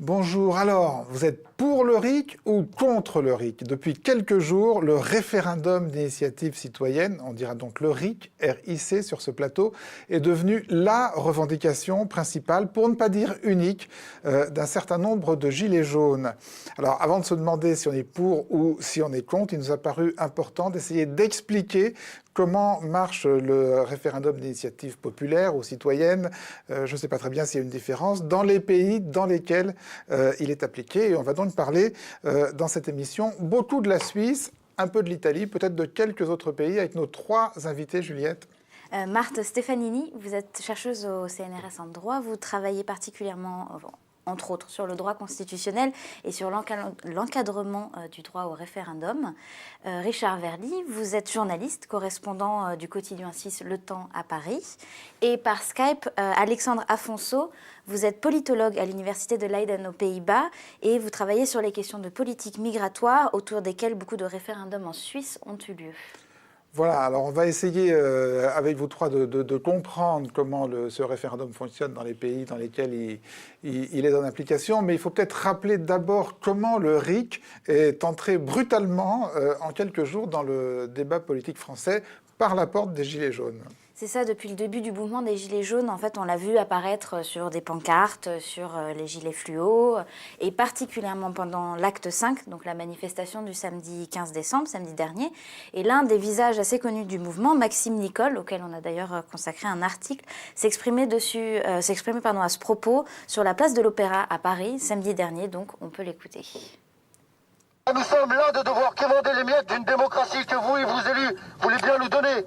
Bonjour, alors, vous êtes pour le RIC ou contre le RIC? Depuis quelques jours, le référendum d'initiative citoyenne, on dira donc le RIC, R-I-C sur ce plateau, est devenu la revendication principale, pour ne pas dire unique, d'un certain nombre de gilets jaunes. Alors, avant de se demander si on est pour ou si on est contre, il nous a paru important d'essayer d'expliquer comment marche le référendum d'initiative populaire ou citoyenne. Je ne sais pas très bien s'il y a une différence dans les pays dans lesquels il est appliqué. Et on va donc parler dans cette émission beaucoup de la Suisse, un peu de l'Italie, peut-être de quelques autres pays, avec nos trois invités, Juliette. Marthe Stefanini, vous êtes chercheuse au CNRS en droit. Vous travaillez particulièrement, entre autres, sur le droit constitutionnel et sur l'encadrement du droit au référendum. Richard Verly, vous êtes journaliste, correspondant du quotidien 6 Le Temps à Paris. Et par Skype, Alexandre Afonso, vous êtes politologue à l'université de Leiden aux Pays-Bas et vous travaillez sur les questions de politique migratoire autour desquelles beaucoup de référendums en Suisse ont eu lieu. Voilà, alors on va essayer avec vous trois de comprendre comment ce référendum fonctionne dans les pays dans lesquels il est en application, mais il faut peut-être rappeler d'abord comment le RIC est entré brutalement en quelques jours dans le débat politique français par la porte des Gilets jaunes. C'est ça, depuis le début du mouvement des Gilets jaunes, en fait, on l'a vu apparaître sur des pancartes, sur les gilets fluo, et particulièrement pendant l'acte 5, donc la manifestation du samedi 15 décembre, samedi dernier. Et l'un des visages assez connus du mouvement, Maxime Nicole, auquel on a d'ailleurs consacré un article, s'exprimait à ce propos sur la place de l'Opéra à Paris, samedi dernier, donc on peut l'écouter. Nous sommes là de devoir quémander les miettes d'une démocratie que vous et vos élus voulez bien nous donner.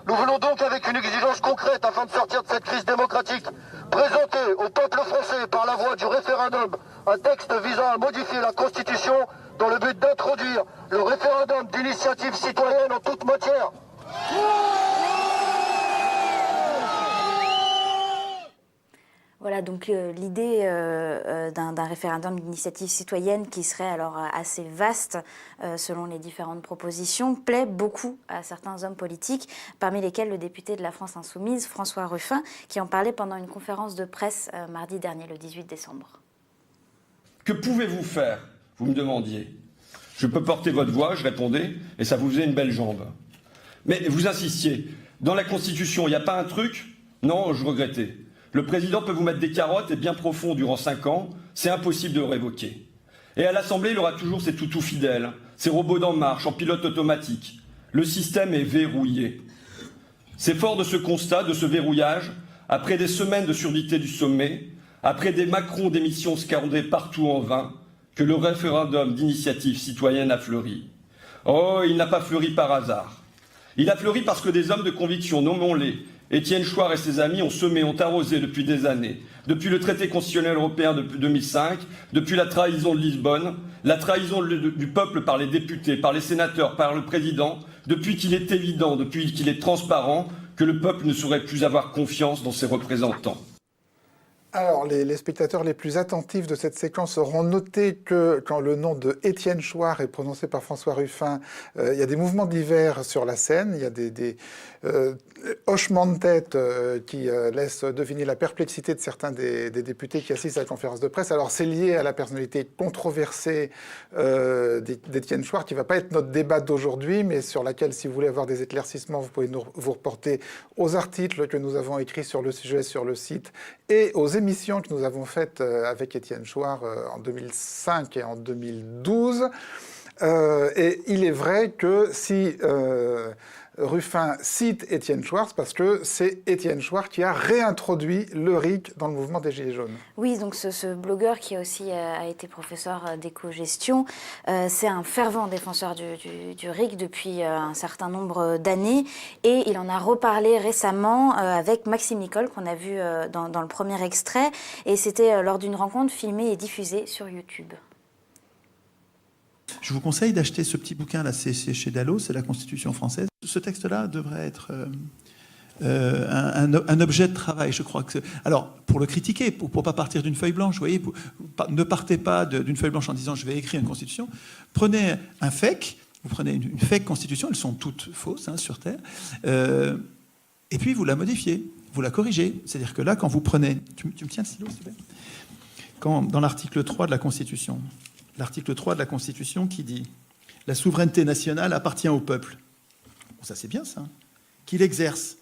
Nous venons donc avec une exigence concrète afin de sortir de cette crise démocratique. Présenter au peuple français par la voie du référendum un texte visant à modifier la Constitution dans le but d'introduire le référendum d'initiative citoyenne en toute matière. Voilà, donc l'idée d'un référendum d'initiative citoyenne qui serait alors assez vaste selon les différentes propositions plaît beaucoup à certains hommes politiques, parmi lesquels le député de la France Insoumise, François Ruffin, qui en parlait pendant une conférence de presse mardi dernier, le 18 décembre. Que pouvez-vous faire? Vous me demandiez. Je peux porter votre voix, je répondais, et ça vous faisait une belle jambe. Mais vous insistiez. Dans la Constitution, il n'y a pas un truc? Non, je regrettais. Le président peut vous mettre des carottes et bien profond durant 5 ans, c'est impossible de le révoquer. Et à l'Assemblée, il aura toujours ses toutous fidèles, ses robots d'en marche, en pilote automatique. Le système est verrouillé. C'est fort de ce constat, de ce verrouillage, après des semaines de surdité du sommet, après des Macron d'émissions scandées partout en vain, que le référendum d'initiative citoyenne a fleuri. Oh, il n'a pas fleuri par hasard. Il a fleuri parce que des hommes de conviction, nommons-les, Étienne Chouard et ses amis ont semé, ont arrosé depuis des années, depuis le traité constitutionnel européen de 2005, depuis la trahison de Lisbonne, la trahison du peuple par les députés, par les sénateurs, par le président, depuis qu'il est évident, depuis qu'il est transparent, que le peuple ne saurait plus avoir confiance dans ses représentants. Alors, les spectateurs les plus attentifs de cette séquence auront noté que quand le nom de Étienne Chouard est prononcé par François Ruffin, il y a des mouvements divers sur la scène, il y a des hochements de tête qui laissent deviner la perplexité de certains des députés qui assistent à la conférence de presse. Alors, c'est lié à la personnalité controversée d'Étienne Chouard, qui ne va pas être notre débat d'aujourd'hui, mais sur laquelle, si vous voulez avoir des éclaircissements, vous pouvez vous reporter aux articles que nous avons écrits sur le sujet sur le site et aux émissions que nous avons faites avec Étienne Chouard en 2005 et en 2012. Et il est vrai que si Ruffin cite Étienne Chouard, c'est parce que c'est Étienne Chouard qui a réintroduit le RIC dans le mouvement des Gilets jaunes. Oui, donc ce blogueur qui aussi a été professeur d'éco-gestion, c'est un fervent défenseur du RIC depuis un certain nombre d'années et il en a reparlé récemment avec Maxime Nicole qu'on a vu dans le premier extrait et c'était lors d'une rencontre filmée et diffusée sur YouTube. Je vous conseille d'acheter ce petit bouquin-là, c'est chez Dalloz, c'est la Constitution française. Ce texte-là devrait être un objet de travail, je crois. Alors, pour le critiquer, pour ne pas partir d'une feuille blanche, vous voyez, ne partez pas d'une feuille blanche en disant « je vais écrire une Constitution ». Prenez un FEC, vous prenez une FEC Constitution, elles sont toutes fausses sur Terre, et puis vous la modifiez, vous la corrigez. C'est-à-dire que là, quand vous prenez... Tu me tiens le stylo, s'il te plaît ? dans l'article 3 de la Constitution. L'article 3 de la Constitution qui dit « La souveraineté nationale appartient au peuple ». Bon, ça, c'est bien, ça. Qui l'exerce.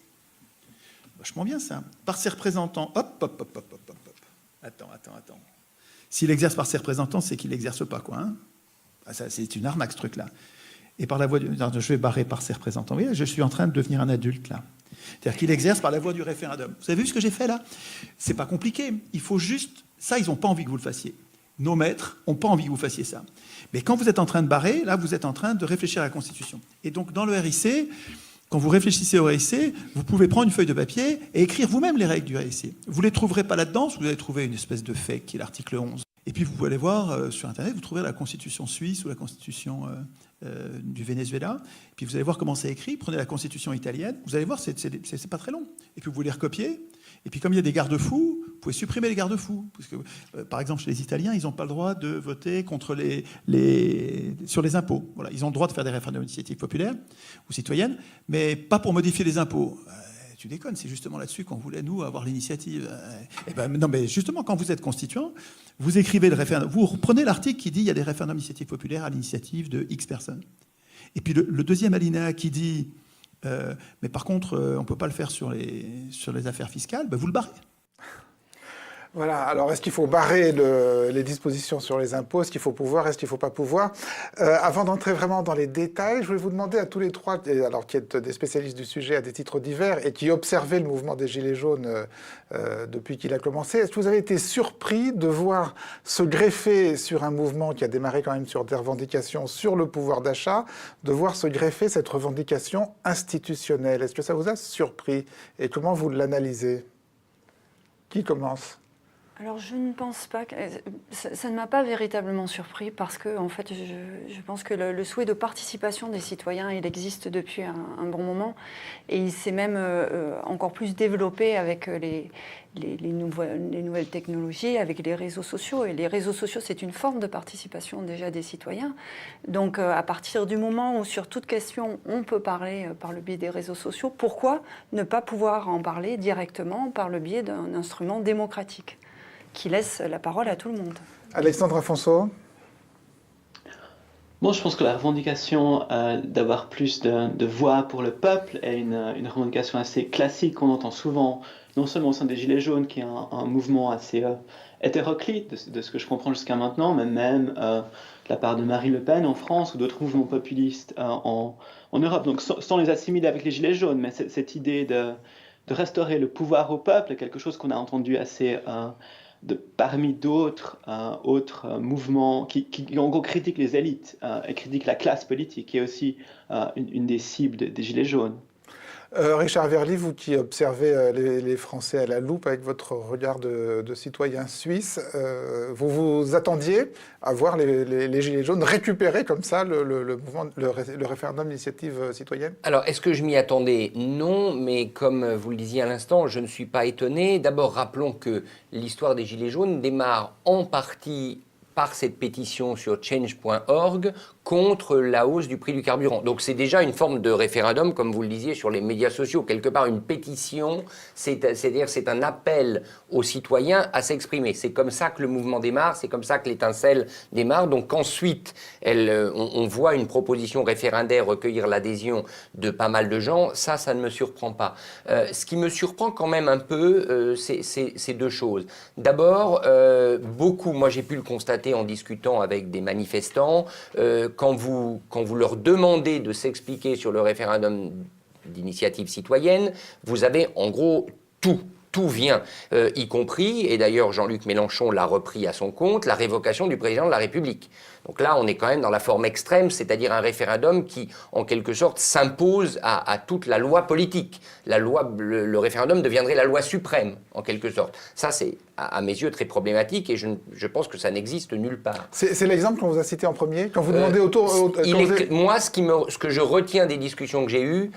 Vachement bien, ça. Par ses représentants. Hop. Attends. S'il exerce par ses représentants, c'est qu'il n'exerce pas, quoi. Hein, ça, c'est une arnaque, ce truc-là. Et par la voie du... Je vais barrer par ses représentants. Oui, je suis en train de devenir un adulte, là. C'est-à-dire qu'il exerce par la voie du référendum. Vous avez vu ce que j'ai fait, là? C'est pas compliqué. Il faut juste... Ça, ils n'ont pas envie que vous le fassiez. Nos maîtres n'ont pas envie que vous fassiez ça. Mais quand vous êtes en train de barrer, là, vous êtes en train de réfléchir à la Constitution. Et donc, dans le RIC, quand vous réfléchissez au RIC, vous pouvez prendre une feuille de papier et écrire vous-même les règles du RIC. Vous ne les trouverez pas là-dedans, vous allez trouver une espèce de fake qui est l'article 11. Et puis, vous pouvez aller voir sur Internet, vous trouverez la Constitution suisse ou la Constitution du Venezuela. Et puis, vous allez voir comment c'est écrit. Prenez la Constitution italienne. Vous allez voir, c'est pas très long. Et puis, vous les recopiez. Et puis, comme il y a des garde-fous, vous pouvez supprimer les garde-fous. Parce que, par exemple, chez les Italiens, ils n'ont pas le droit de voter contre sur les impôts. Voilà, ils ont le droit de faire des référendums d'initiative populaire ou citoyenne, mais pas pour modifier les impôts. Tu déconnes, c'est justement là-dessus qu'on voulait, nous, avoir l'initiative. Non, mais justement, quand vous êtes constituant, vous écrivez le référendum. Vous reprenez l'article qui dit il y a des référendums d'initiative populaire à l'initiative de X personnes. Et puis le deuxième alinéa qui dit mais par contre, on ne peut pas le faire sur les affaires fiscales, vous le barrez. Voilà, alors est-ce qu'il faut barrer les dispositions sur les impôts? Est-ce qu'il faut pouvoir? Est-ce qu'il ne faut pas pouvoir? Avant d'entrer vraiment dans les détails, je voulais vous demander à tous les trois, alors qui êtes des spécialistes du sujet à des titres divers et qui observez le mouvement des Gilets jaunes depuis qu'il a commencé, est-ce que vous avez été surpris de voir se greffer sur un mouvement qui a démarré quand même sur des revendications sur le pouvoir d'achat, de voir se greffer cette revendication institutionnelle? Est-ce que ça vous a surpris? Et comment vous l'analysez? Qui commence? Alors, je ne pense pas que... Ça ne m'a pas véritablement surpris parce que, en fait, je pense que le souhait de participation des citoyens, il existe depuis un bon moment et il s'est même encore plus développé avec les nouvelles technologies, avec les réseaux sociaux. Et les réseaux sociaux, c'est une forme de participation déjà des citoyens. Donc, à partir du moment où, sur toute question, on peut parler par le biais des réseaux sociaux, pourquoi ne pas pouvoir en parler directement par le biais d'un instrument démocratique qui laisse la parole à tout le monde? Alexandre Afonso? Moi, je pense que la revendication d'avoir plus de voix pour le peuple est une revendication assez classique qu'on entend souvent, non seulement au sein des Gilets jaunes, qui est un mouvement assez hétéroclite de ce que je comprends jusqu'à maintenant, mais même de la part de Marine Le Pen en France ou d'autres mouvements populistes en Europe. Donc sans les assimiler avec les Gilets jaunes, mais cette idée de restaurer le pouvoir au peuple est quelque chose qu'on a entendu assez... parmi d'autres mouvements qui en gros critiquent les élites et critiquent la classe politique, qui est aussi une des cibles des Gilets jaunes. Richard Verly, vous qui observez les Français à la loupe avec votre regard de citoyen suisse, vous vous attendiez à voir les Gilets jaunes récupérer comme ça le référendum d'initiative citoyenne? Alors, est-ce que je m'y attendais? Non, mais comme vous le disiez à l'instant, je ne suis pas étonné. D'abord, rappelons que l'histoire des Gilets jaunes démarre en partie par cette pétition sur change.org contre la hausse du prix du carburant. Donc c'est déjà une forme de référendum, comme vous le disiez, sur les médias sociaux. Quelque part, une pétition, c'est-à-dire c'est un appel aux citoyens à s'exprimer. C'est comme ça que le mouvement démarre, c'est comme ça que l'étincelle démarre. Donc ensuite, on voit une proposition référendaire recueillir l'adhésion de pas mal de gens. Ça ne me surprend pas. Ce qui me surprend quand même un peu, c'est deux choses. D'abord, moi j'ai pu le constater en discutant avec des manifestants, quand vous leur demandez de s'expliquer sur le référendum d'initiative citoyenne, vous avez en gros tout vient, y compris, et d'ailleurs Jean-Luc Mélenchon l'a repris à son compte, la révocation du président de la République. Donc là, on est quand même dans la forme extrême, c'est-à-dire un référendum qui, en quelque sorte, s'impose à toute la loi politique. Le référendum deviendrait la loi suprême, en quelque sorte. Ça, c'est, à mes yeux, très problématique, et je pense que ça n'existe nulle part. C'est l'exemple qu'on vous a cité en premier, quand vous demandez Moi, ce que je retiens des discussions que j'ai eues,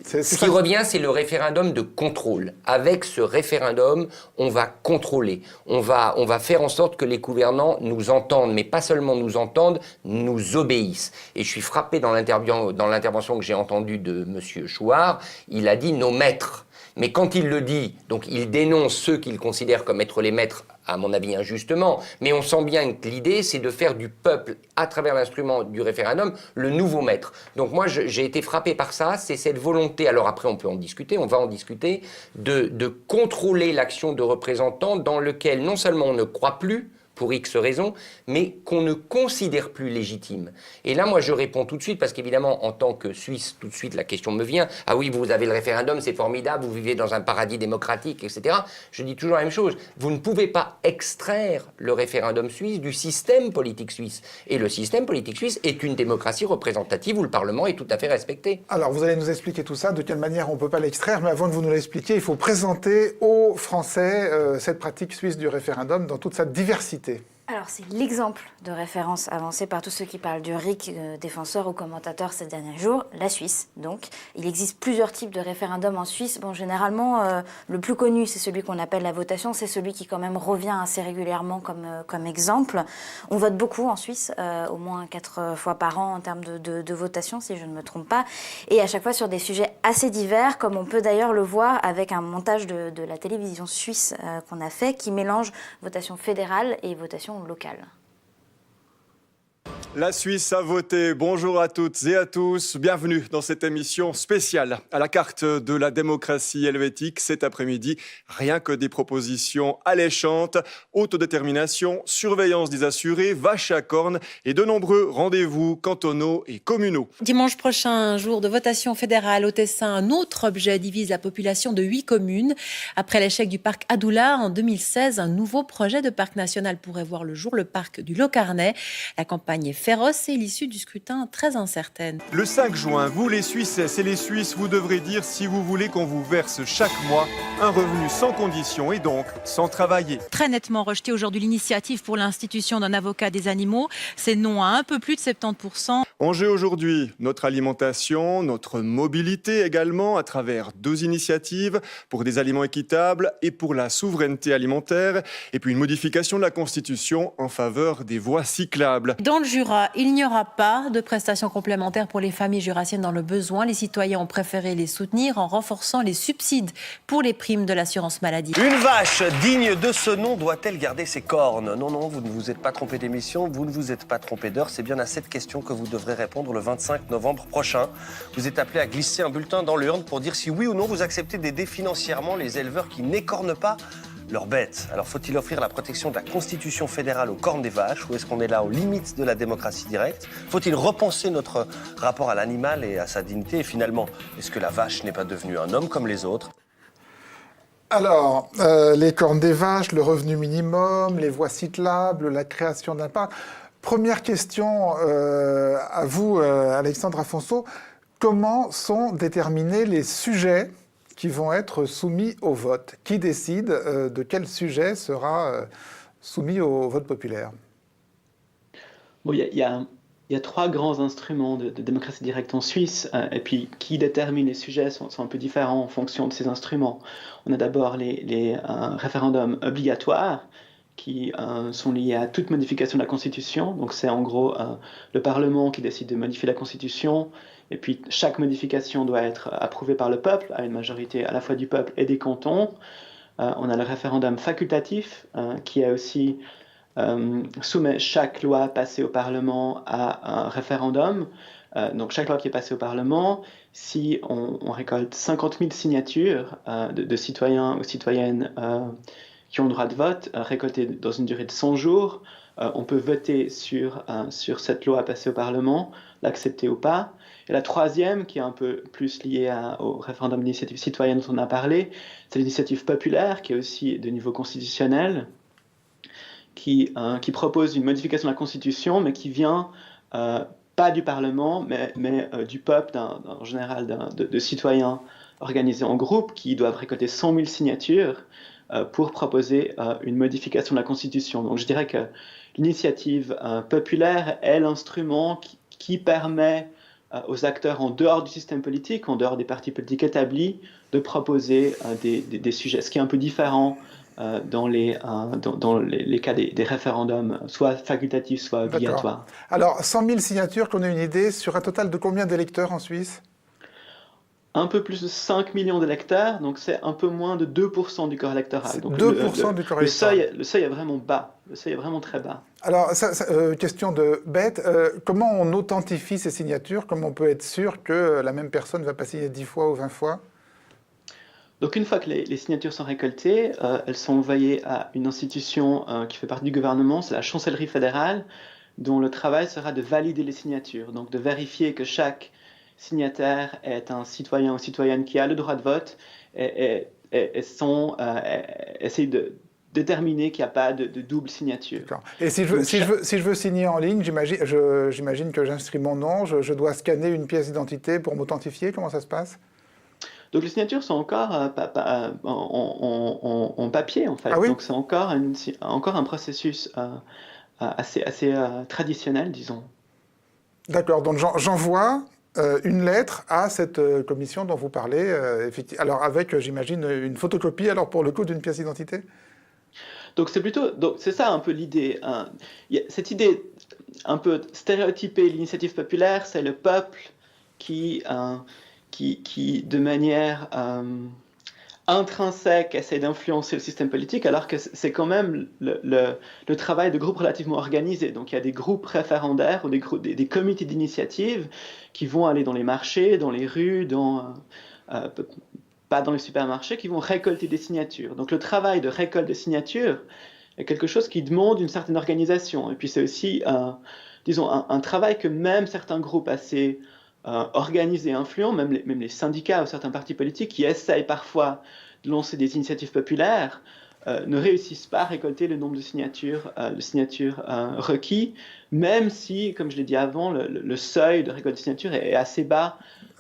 ce qui revient, c'est le référendum de contrôle. Avec ce référendum, on va contrôler. On va faire en sorte que les gouvernants nous entendent, mais pas seulement nous entendent, nous obéissent. Et je suis frappé dans l'intervention que j'ai entendue de M. Chouard, il a dit nos maîtres. Mais quand il le dit, donc il dénonce ceux qu'il considère comme être les maîtres, à mon avis injustement, mais on sent bien que l'idée, c'est de faire du peuple, à travers l'instrument du référendum, le nouveau maître. Donc moi, j'ai été frappé par ça, c'est cette volonté, alors après on peut en discuter, on va en discuter, de contrôler l'action de représentants dans lequel non seulement on ne croit plus, pour X raisons, mais qu'on ne considère plus légitime. Et là, moi, je réponds tout de suite, parce qu'évidemment, en tant que Suisse, tout de suite, la question me vient. Ah oui, vous avez le référendum, c'est formidable, vous vivez dans un paradis démocratique, etc. Je dis toujours la même chose. Vous ne pouvez pas extraire le référendum suisse du système politique suisse. Et le système politique suisse est une démocratie représentative où le Parlement est tout à fait respecté. Alors, vous allez nous expliquer tout ça, de quelle manière on ne peut pas l'extraire, mais avant de vous nous l'expliquer, il faut présenter aux Français cette pratique suisse du référendum dans toute sa diversité. Alors, c'est l'exemple de référence avancé par tous ceux qui parlent du RIC, défenseurs ou commentateurs ces derniers jours, la Suisse. Donc, il existe plusieurs types de référendums en Suisse. Bon, généralement, le plus connu, c'est celui qu'on appelle la votation. C'est celui qui, quand même, revient assez régulièrement comme exemple. On vote beaucoup en Suisse, au moins 4 fois par an en termes de votation, si je ne me trompe pas. Et à chaque fois sur des sujets assez divers, comme on peut d'ailleurs le voir avec un montage de la télévision suisse qu'on a fait, qui mélange votation fédérale et votation locale. La Suisse a voté. Bonjour à toutes et à tous. Bienvenue dans cette émission spéciale à la carte de la démocratie helvétique. Cet après-midi, rien que des propositions alléchantes, autodétermination, surveillance des assurés, vaches à cornes et de nombreux rendez-vous cantonaux et communaux. Dimanche prochain, jour de votation fédérale au Tessin, un autre objet divise la population de 8 communes. Après l'échec du parc Adoula en 2016, un nouveau projet de parc national pourrait voir le jour, le parc du Locarnais. La campagne est féroce et l'issue du scrutin très incertaine. Le 5 juin, vous les Suisses et les Suisses, vous devrez dire si vous voulez qu'on vous verse chaque mois un revenu sans condition et donc sans travailler. Très nettement rejeté aujourd'hui l'initiative pour l'institution d'un avocat des animaux. C'est non à un peu plus de 70%. Enjeu aujourd'hui, notre alimentation, notre mobilité également à travers 2 initiatives pour des aliments équitables et pour la souveraineté alimentaire et puis une modification de la Constitution en faveur des voies cyclables. Dans le Jura, il n'y aura pas de prestations complémentaires pour les familles jurassiennes dans le besoin. Les citoyens ont préféré les soutenir en renforçant les subsides pour les primes de l'assurance maladie. Une vache digne de ce nom doit-elle garder ses cornes ? Non, non, vous ne vous êtes pas trompé d'émission, vous ne vous êtes pas trompé d'heure. C'est bien à cette question que vous devrez répondre le 25 novembre prochain. Vous êtes appelé à glisser un bulletin dans l'urne pour dire si oui ou non vous acceptez d'aider financièrement les éleveurs qui n'écornent pas leurs bêtes. Alors faut-il offrir la protection de la Constitution fédérale aux cornes des vaches ou est-ce qu'on est là aux limites de la démocratie directe ? Faut-il repenser notre rapport à l'animal et à sa dignité ? Et finalement, est-ce que la vache n'est pas devenue un homme comme les autres ? Alors, les cornes des vaches, le revenu minimum, les voies cyclables, la création d'un parc. Première question à vous, Alexandre Afonso. Comment sont déterminés les sujets qui vont être soumis au vote? Qui décide de quel sujet sera soumis au vote populaire? Bon, il y a 3 grands instruments de démocratie directe en Suisse, et puis qui déterminent les sujets sont un peu différents en fonction de ces instruments. On a d'abord les référendums obligatoires, qui sont liés à toute modification de la Constitution. Donc c'est en gros le Parlement qui décide de modifier la Constitution, et puis chaque modification doit être approuvée par le peuple, à une majorité à la fois du peuple et des cantons. On a le référendum facultatif, qui est aussi soumet chaque loi passée au Parlement à un référendum. Donc chaque loi qui est passée au Parlement, si on récolte 50 000 signatures de citoyens ou citoyennes qui ont le droit de vote, récoltées dans une durée de 100 jours, on peut voter sur cette loi passée au Parlement, l'accepter ou pas. Et la troisième, qui est un peu plus liée au référendum d'initiative citoyenne dont on a parlé, c'est l'initiative populaire, qui est aussi de niveau constitutionnel, qui propose une modification de la Constitution, mais qui vient pas du Parlement, mais du peuple, en général de citoyens organisés en groupe, qui doivent récolter 100 000 signatures pour proposer une modification de la Constitution. Donc je dirais que l'initiative populaire est l'instrument qui permet aux acteurs en dehors du système politique, en dehors des partis politiques établis, de proposer des sujets, ce qui est un peu différent dans les cas des référendums, soit facultatifs, soit obligatoires. Alors, 100 000 signatures, qu'on ait une idée, sur un total de combien d'électeurs en Suisse ? un peu plus de 5 millions d'électeurs, donc c'est un peu moins de 2% du corps électoral. Donc 2% du corps électoral. Le seuil est vraiment bas, le seuil est vraiment très bas. Alors, question de bête, comment on authentifie ces signatures? Comment on peut être sûr que la même personne ne va pas signer 10 fois ou 20 fois? Donc une fois que les signatures sont récoltées, elles sont envoyées à une institution qui fait partie du gouvernement, c'est la chancellerie fédérale, dont le travail sera de valider les signatures, donc de vérifier que chaque signataire est un citoyen ou citoyenne qui a le droit de vote et essayer de déterminer qu'il n'y a pas de double signature. Et si je veux signer en ligne, j'imagine que j'inscris mon nom, je dois scanner une pièce d'identité pour m'authentifier, comment ça se passe? Donc les signatures sont encore en papier en fait, ah oui? Donc c'est encore un processus assez traditionnel, disons. D'accord, donc j'envoie une lettre à cette commission dont vous parlez, effectivement. Alors avec, j'imagine, une photocopie, alors pour le coup, d'une pièce d'identité? Donc c'est ça un peu l'idée. Cette idée un peu stéréotypée, l'initiative populaire, c'est le peuple qui de manière intrinsèque essaie d'influencer le système politique, alors que c'est quand même le travail de groupes relativement organisés. Donc il y a des groupes référendaires ou des comités d'initiative qui vont aller dans les marchés, dans les rues, pas dans les supermarchés, qui vont récolter des signatures. Donc le travail de récolte de signatures est quelque chose qui demande une certaine organisation. Et puis c'est aussi, disons, un travail que même certains groupes assez organisés et influents, même les syndicats ou certains partis politiques qui essayent parfois de lancer des initiatives populaires, ne réussissent pas à récolter le nombre de signatures requis, même si, comme je l'ai dit avant, le seuil de récolte de signatures est assez bas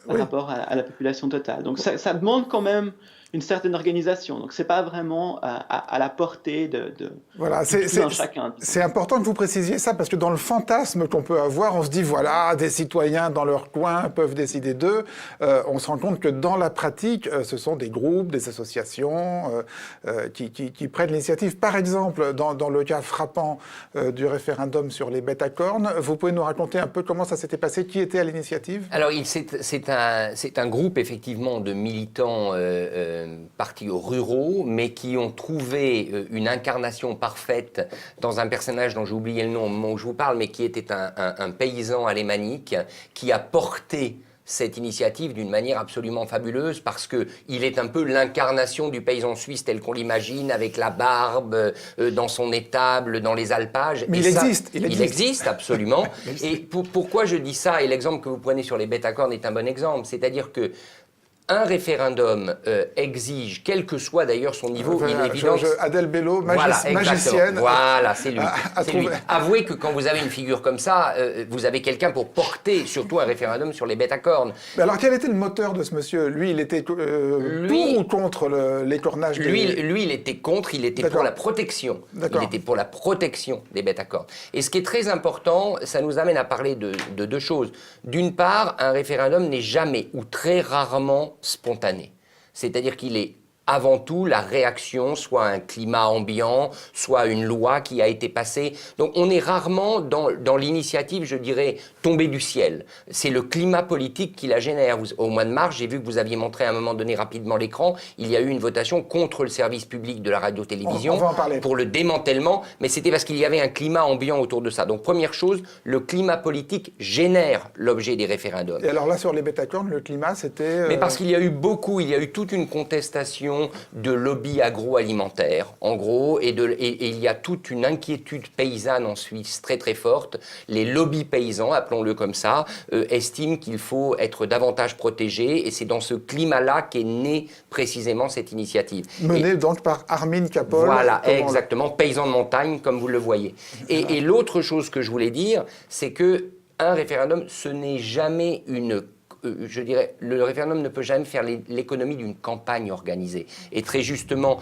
par rapport à la population totale. Donc ça demande quand même une certaine organisation. Donc c'est pas vraiment à la portée de voilà, chacun. C'est important que vous précisiez ça, parce que dans le fantasme qu'on peut avoir, on se dit, voilà, des citoyens dans leur coin peuvent décider d'eux. On se rend compte que dans la pratique, ce sont des groupes, des associations qui prennent l'initiative. Par exemple, dans le cas frappant du référendum sur les bêtes à cornes, vous pouvez nous raconter un peu comment ça s'était passé? Qui était à l'initiative? Alors, c'est un groupe, effectivement, de militants partis ruraux, mais qui ont trouvé une incarnation parfaite dans un personnage dont j'ai oublié le nom au moment où je vous parle, mais qui était un paysan alémanique qui a porté cette initiative d'une manière absolument fabuleuse, parce qu'il est un peu l'incarnation du paysan suisse tel qu'on l'imagine, avec la barbe, dans son étable, dans les alpages. Mais il existe, absolument. Et pourquoi je dis ça, et l'exemple que vous prenez sur les bêtes à cornes est un bon exemple, c'est-à-dire que un référendum exige, quel que soit d'ailleurs son niveau, il est évident... Adèle Bello, magicienne. Voilà, c'est lui. Avouez que quand vous avez une figure comme ça, vous avez quelqu'un pour porter surtout un référendum sur les bêtes à cornes. Mais alors quel était le moteur de ce monsieur? Lui, il était pour ou contre l'écornage Lui, il était contre, il était pour la protection. Il était pour la protection des bêtes à cornes. Et ce qui est très important, ça nous amène à parler de deux choses. D'une part, un référendum n'est jamais ou très rarement spontané. C'est-à-dire qu'il est avant tout la réaction, soit à un climat ambiant, soit à une loi qui a été passée. Donc on est rarement dans l'initiative, je dirais, tombée du ciel. C'est le climat politique qui la génère. Au mois de mars, j'ai vu que vous aviez montré à un moment donné rapidement l'écran, il y a eu une votation contre le service public de la radio-télévision pour le démantèlement, mais c'était parce qu'il y avait un climat ambiant autour de ça. Donc première chose, le climat politique génère l'objet des référendums. Et alors là, sur les bêtes à cornes, le climat, c'était... Mais parce qu'il y a eu toute une contestation de lobby agroalimentaire, en gros, et il y a toute une inquiétude paysanne en Suisse très très forte. Les lobbies paysans, appelons-le comme ça, estiment qu'il faut être davantage protégé, et c'est dans ce climat-là qu'est née précisément cette initiative. Menée donc par Armin Kappol. Voilà, exactement, paysan de montagne, comme vous le voyez. Et l'autre chose que je voulais dire, c'est que un référendum, ce n'est jamais je dirais, le référendum ne peut jamais faire l'économie d'une campagne organisée. Et très justement,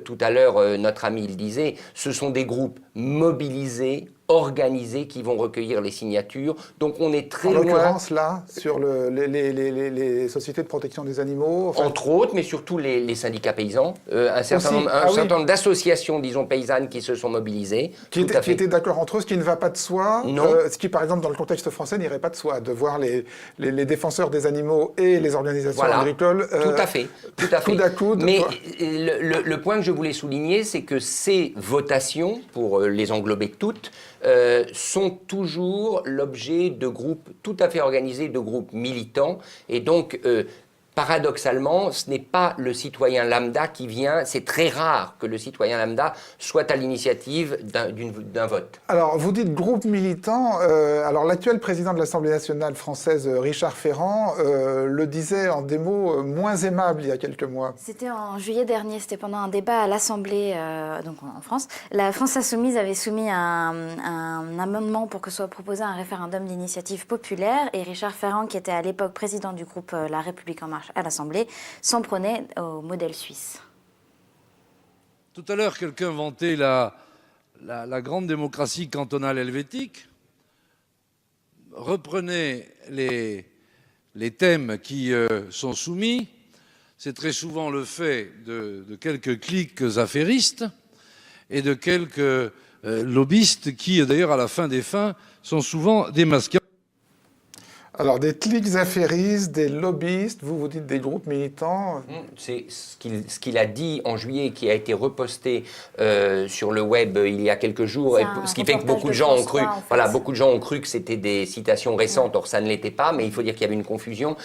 tout à l'heure, notre ami le disait, ce sont des groupes mobilisés, organisés qui vont recueillir les signatures. Donc on est très en loin... l'occurrence, là, sur les sociétés de protection des animaux. Enfin... Entre autres, mais surtout les syndicats paysans, un certain nombre d'associations, disons, paysannes qui se sont mobilisées. Qui étaient d'accord entre eux, ce qui ne va pas de soi. Non. Ce qui, par exemple, dans le contexte français, n'irait pas de soi, de voir les défenseurs des animaux et les organisations agricoles. Tout à fait. Tout à coup. Mais le point que je voulais souligner, c'est que ces votations, pour les englober toutes, sont toujours l'objet de groupes tout à fait organisés, de groupes militants. Et donc, paradoxalement, ce n'est pas le citoyen lambda qui vient, c'est très rare que le citoyen lambda soit à l'initiative d'un vote. Alors, vous dites groupe militant. Alors, l'actuel président de l'Assemblée nationale française, Richard Ferrand, le disait en des mots moins aimables il y a quelques mois. C'était en juillet dernier, c'était pendant un débat à l'Assemblée, donc en France. La France Insoumise avait soumis un amendement pour que soit proposé un référendum d'initiative populaire, et Richard Ferrand, qui était à l'époque président du groupe La République En Marche à l'Assemblée, s'en prenait au modèle suisse. Tout à l'heure, quelqu'un vantait la grande démocratie cantonale helvétique, reprenait les thèmes qui sont soumis. C'est très souvent le fait de quelques cliques affairistes et de quelques lobbyistes qui, d'ailleurs, à la fin des fins, sont souvent démasqués. Alors, des clics affairistes, des lobbyistes, vous dites des groupes militants. C'est ce qu'il a dit en juillet, qui a été reposté sur le web il y a quelques jours, ce qui fait que beaucoup de gens ont cru, beaucoup de gens ont cru que c'était des citations récentes, or ça ne l'était pas, mais il faut dire qu'il y avait une confusion.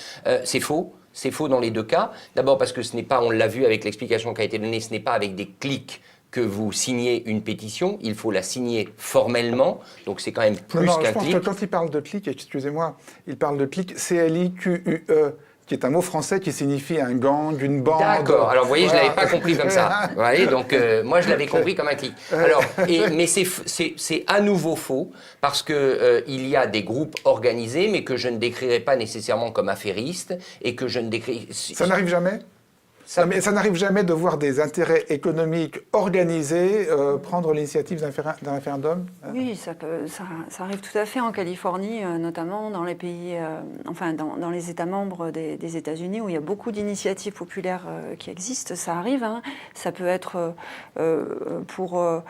C'est faux. C'est faux dans les deux cas. D'abord parce que ce n'est pas, on l'a vu avec l'explication qui a été donnée, ce n'est pas avec des clics que vous signez une pétition, il faut la signer formellement, donc c'est quand même plus qu'un clic. Que quand il parle de clic, excusez-moi, il parle de clic C-L-I-Q-U-E, qui est un mot français qui signifie un gang, une bande. D'accord, alors vous voyez, je ne l'avais pas compris comme ça. Vous voyez, donc moi je l'avais compris comme un clic. Alors, mais c'est à nouveau faux, parce qu'il y a des groupes organisés, mais que je ne décrirai pas nécessairement comme affairistes, et que je ne décris... Ça n'arrive jamais ? Mais ça n'arrive jamais de voir des intérêts économiques organisés prendre l'initiative d'un référendum ? Oui, ça arrive tout à fait en Californie, notamment dans les pays, dans les États membres des États-Unis, où il y a beaucoup d'initiatives populaires qui existent. Ça arrive, hein. Ça peut être pour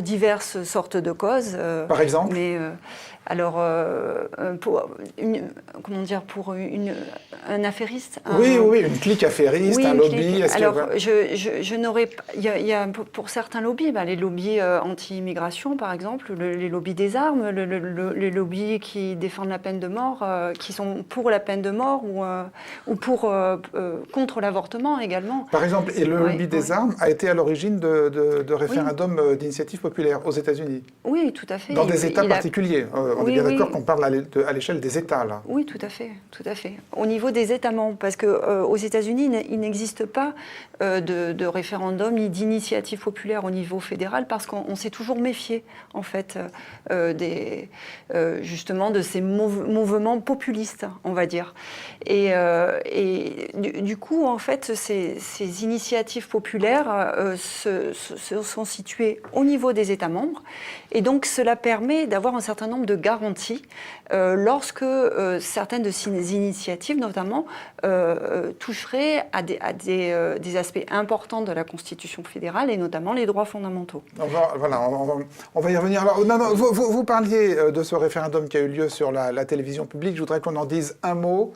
diverses sortes de causes. Par exemple ? Mais pour un affairiste. Oui, une clique affairiste, un lobby. Je n'aurais pas. Il y a pour certains lobbies, les lobbies anti-immigration, par exemple, les lobbies des armes, les lobbies qui défendent la peine de mort, qui sont pour la peine de mort ou contre l'avortement également. Par exemple, et le lobby des armes a été à l'origine de référendums d'initiative populaire aux États-Unis. Oui, tout à fait. Dans des États particuliers. On est bien d'accord qu'on parle à l'échelle des États, là. Oui, tout à fait. Au niveau des États membres, parce qu'aux États-Unis, il n'existe pas de référendum ni d'initiative populaire au niveau fédéral, parce qu'on s'est toujours méfié, en fait, justement de ces mouvements populistes, on va dire. Et du coup, en fait, ces initiatives populaires sont situées au niveau des États membres, et donc cela permet d'avoir un certain nombre de garanties lorsque certaines de ces initiatives, notamment, toucheraient à des aspects importants de la Constitution fédérale, et notamment les droits fondamentaux. On va y revenir. Alors, vous parliez de ce référendum qui a eu lieu sur la télévision publique. Je voudrais qu'on en dise un mot,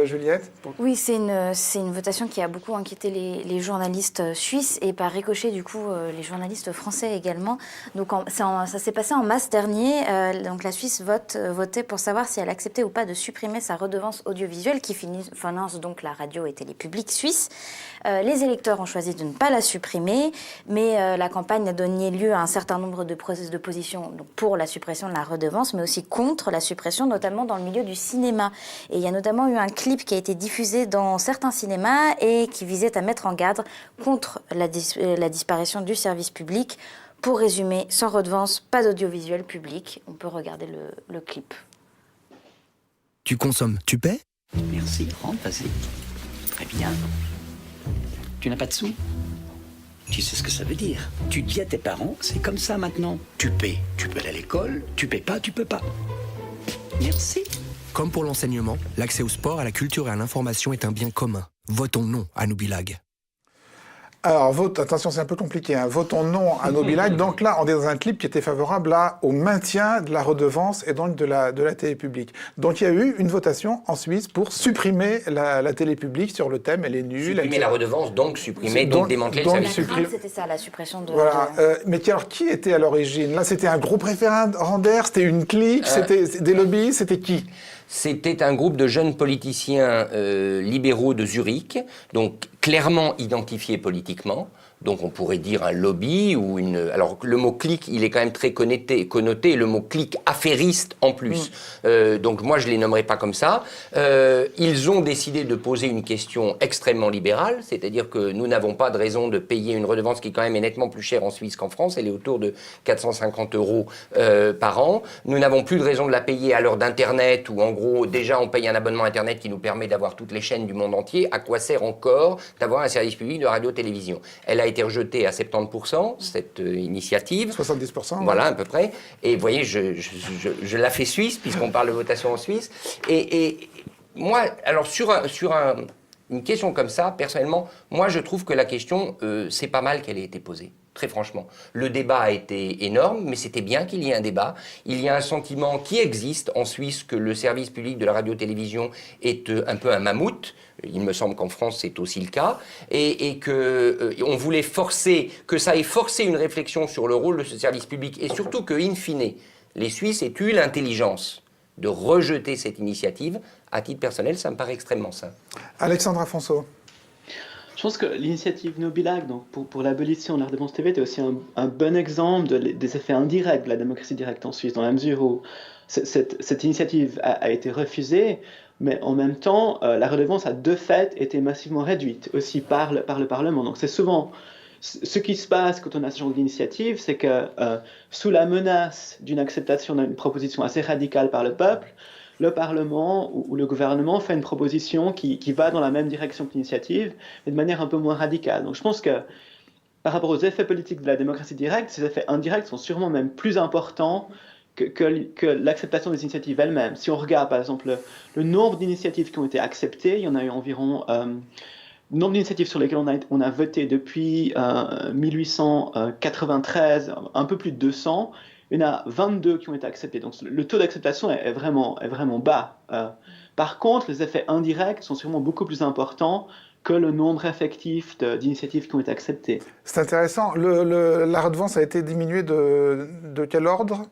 Juliette. Oui, c'est une votation qui a beaucoup inquiété les journalistes suisses, et par ricochet, du coup, les journalistes français également. Donc, ça s'est passé en mars dernier. Donc, la Suisse votait pour savoir si elle acceptait ou pas de supprimer sa redevance audiovisuelle qui finance donc la radio et télé publique suisse. Les électeurs ont choisi de ne pas la supprimer, mais la campagne a donné lieu à un certain nombre de procès de position pour la suppression de la redevance, mais aussi contre la suppression, notamment dans le milieu du cinéma. Et il y a notamment eu un clip qui a été diffusé dans certains cinémas et qui visait à mettre en garde contre la disparition du service public. Pour résumer, sans redevance, pas d'audiovisuel public. On peut regarder le clip. Tu consommes, tu paies ? Merci, rentre, vas-y. Très bien. Tu n'as pas de sous ? Tu sais ce que ça veut dire. Tu dis à tes parents, c'est comme ça maintenant. Tu paies aller à l'école, tu paies pas, tu peux pas. Merci. Comme pour l'enseignement, l'accès au sport, à la culture et à l'information est un bien commun. Votons non à Nubilag. Alors, attention, c'est un peu compliqué. Hein. Votons non à Nubilag. Donc là, on est dans un clip qui était favorable au maintien de la redevance et donc de la télé publique. Donc il y a eu une votation en Suisse pour supprimer la télé publique sur le thème, elle est nulle. Supprimer la redevance, donc supprimer, donc démanteler le service public. C'était ça, la suppression de... Voilà. Mais alors, qui était à l'origine? Là, c'était un groupe référendaire, c'était une clique, c'était des lobbies, c'était qui? C'était un groupe de jeunes politiciens libéraux de Zurich, donc clairement identifiés politiquement. Donc on pourrait dire un lobby ou une... Alors le mot clique, il est quand même très connoté, et le mot clique affairiste en plus. Donc moi je ne les nommerai pas comme ça. Ils ont décidé de poser une question extrêmement libérale, c'est-à-dire que nous n'avons pas de raison de payer une redevance qui quand même est nettement plus chère en Suisse qu'en France. Elle est autour de 450 € par an. Nous n'avons plus de raison de la payer à l'heure d'Internet, où en gros déjà on paye un abonnement Internet qui nous permet d'avoir toutes les chaînes du monde entier. À quoi sert encore d'avoir un service public de radio-télévision? Elle a été rejetée à 70%, cette initiative. 70%. Voilà, à peu près. Et vous voyez, je la fais suisse, puisqu'on parle de votation en Suisse. Et moi, alors sur une question comme ça, personnellement, moi je trouve que la question, c'est pas mal qu'elle ait été posée. Très franchement. Le débat a été énorme, mais c'était bien qu'il y ait un débat. Il y a un sentiment qui existe en Suisse que le service public de la radio-télévision est un peu un mammouth. Il me semble qu'en France, c'est aussi le cas. Et qu'on voulait que ça ait forcé une réflexion sur le rôle de ce service public. Et surtout que, in fine, les Suisses aient eu l'intelligence de rejeter cette initiative. À titre personnel, ça me paraît extrêmement sain. Alexandra Fonso. Je pense que l'initiative Nubilag, donc pour l'abolition de la redevance TV, était aussi un bon exemple des effets indirects de la démocratie directe en Suisse, dans la mesure où cette initiative a été refusée, mais en même temps, la redevance a de fait été massivement réduite aussi par le Parlement. Donc c'est souvent ce qui se passe quand on a ce genre d'initiative, c'est que sous la menace d'une acceptation d'une proposition assez radicale par le peuple, le Parlement ou le gouvernement fait une proposition qui va dans la même direction que l'initiative, mais de manière un peu moins radicale. Donc je pense que par rapport aux effets politiques de la démocratie directe, ces effets indirects sont sûrement même plus importants que l'acceptation des initiatives elles-mêmes. Si on regarde par exemple le nombre d'initiatives qui ont été acceptées, il y en a eu environ... le nombre d'initiatives sur lesquelles on a voté depuis 1893, un peu plus de 200, il y en a 22 qui ont été acceptés. Donc le taux d'acceptation est vraiment bas. Par contre, les effets indirects sont sûrement beaucoup plus importants que le nombre effectif d'initiatives qui ont été acceptées. C'est intéressant. La redevance a été diminuée de quel ordre ?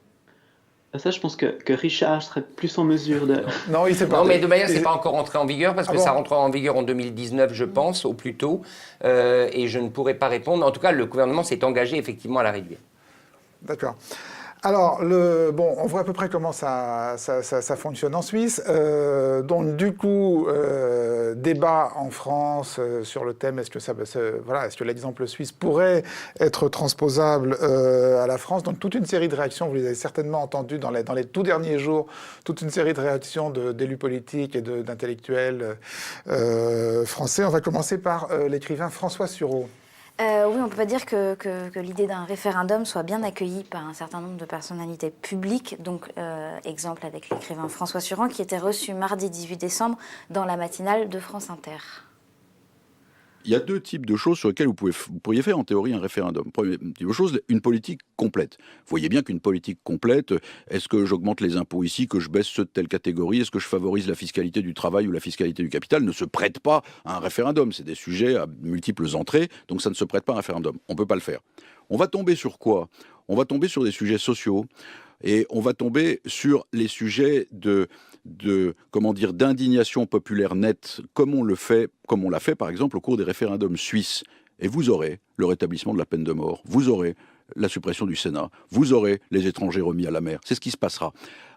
Ça, je pense que Richard serait plus en mesure de... Non, il sait pas. Non, mais de manière, c'est pas encore entré en vigueur, parce que ça rentrera en vigueur en 2019, je pense, au plus tôt. Et je ne pourrais pas répondre. En tout cas, le gouvernement s'est engagé effectivement à la réduire. D'accord. Alors, on voit à peu près comment ça fonctionne en Suisse. Donc, du coup, débat en France sur le thème, est-ce que l'exemple suisse pourrait être transposable à la France? Donc, toute une série de réactions, vous les avez certainement entendues dans les tout derniers jours, toute une série de réactions d'élus politiques et d'intellectuels français. On va commencer par l'écrivain François Sureau. Oui, on ne peut pas dire que l'idée d'un référendum soit bien accueillie par un certain nombre de personnalités publiques. Donc, exemple avec l'écrivain François Sureau, qui était reçu mardi 18 décembre dans la matinale de France Inter. Il y a deux types de choses sur lesquelles vous pourriez faire en théorie un référendum. Première type de chose, une politique complète. Vous voyez bien qu'une politique complète, est-ce que j'augmente les impôts ici, que je baisse ceux de telle catégorie, est-ce que je favorise la fiscalité du travail ou la fiscalité du capital, ne se prête pas à un référendum. C'est des sujets à multiples entrées, donc ça ne se prête pas à un référendum. On ne peut pas le faire. On va tomber sur quoi ? On va tomber sur des sujets sociaux et on va tomber sur les sujets d'indignation populaire nette, comme on l'a fait par exemple au cours des référendums suisses. Et vous aurez le rétablissement de la peine de mort, vous aurez la suppression du Sénat, vous aurez les étrangers remis à la mer. C'est ce qui se passera.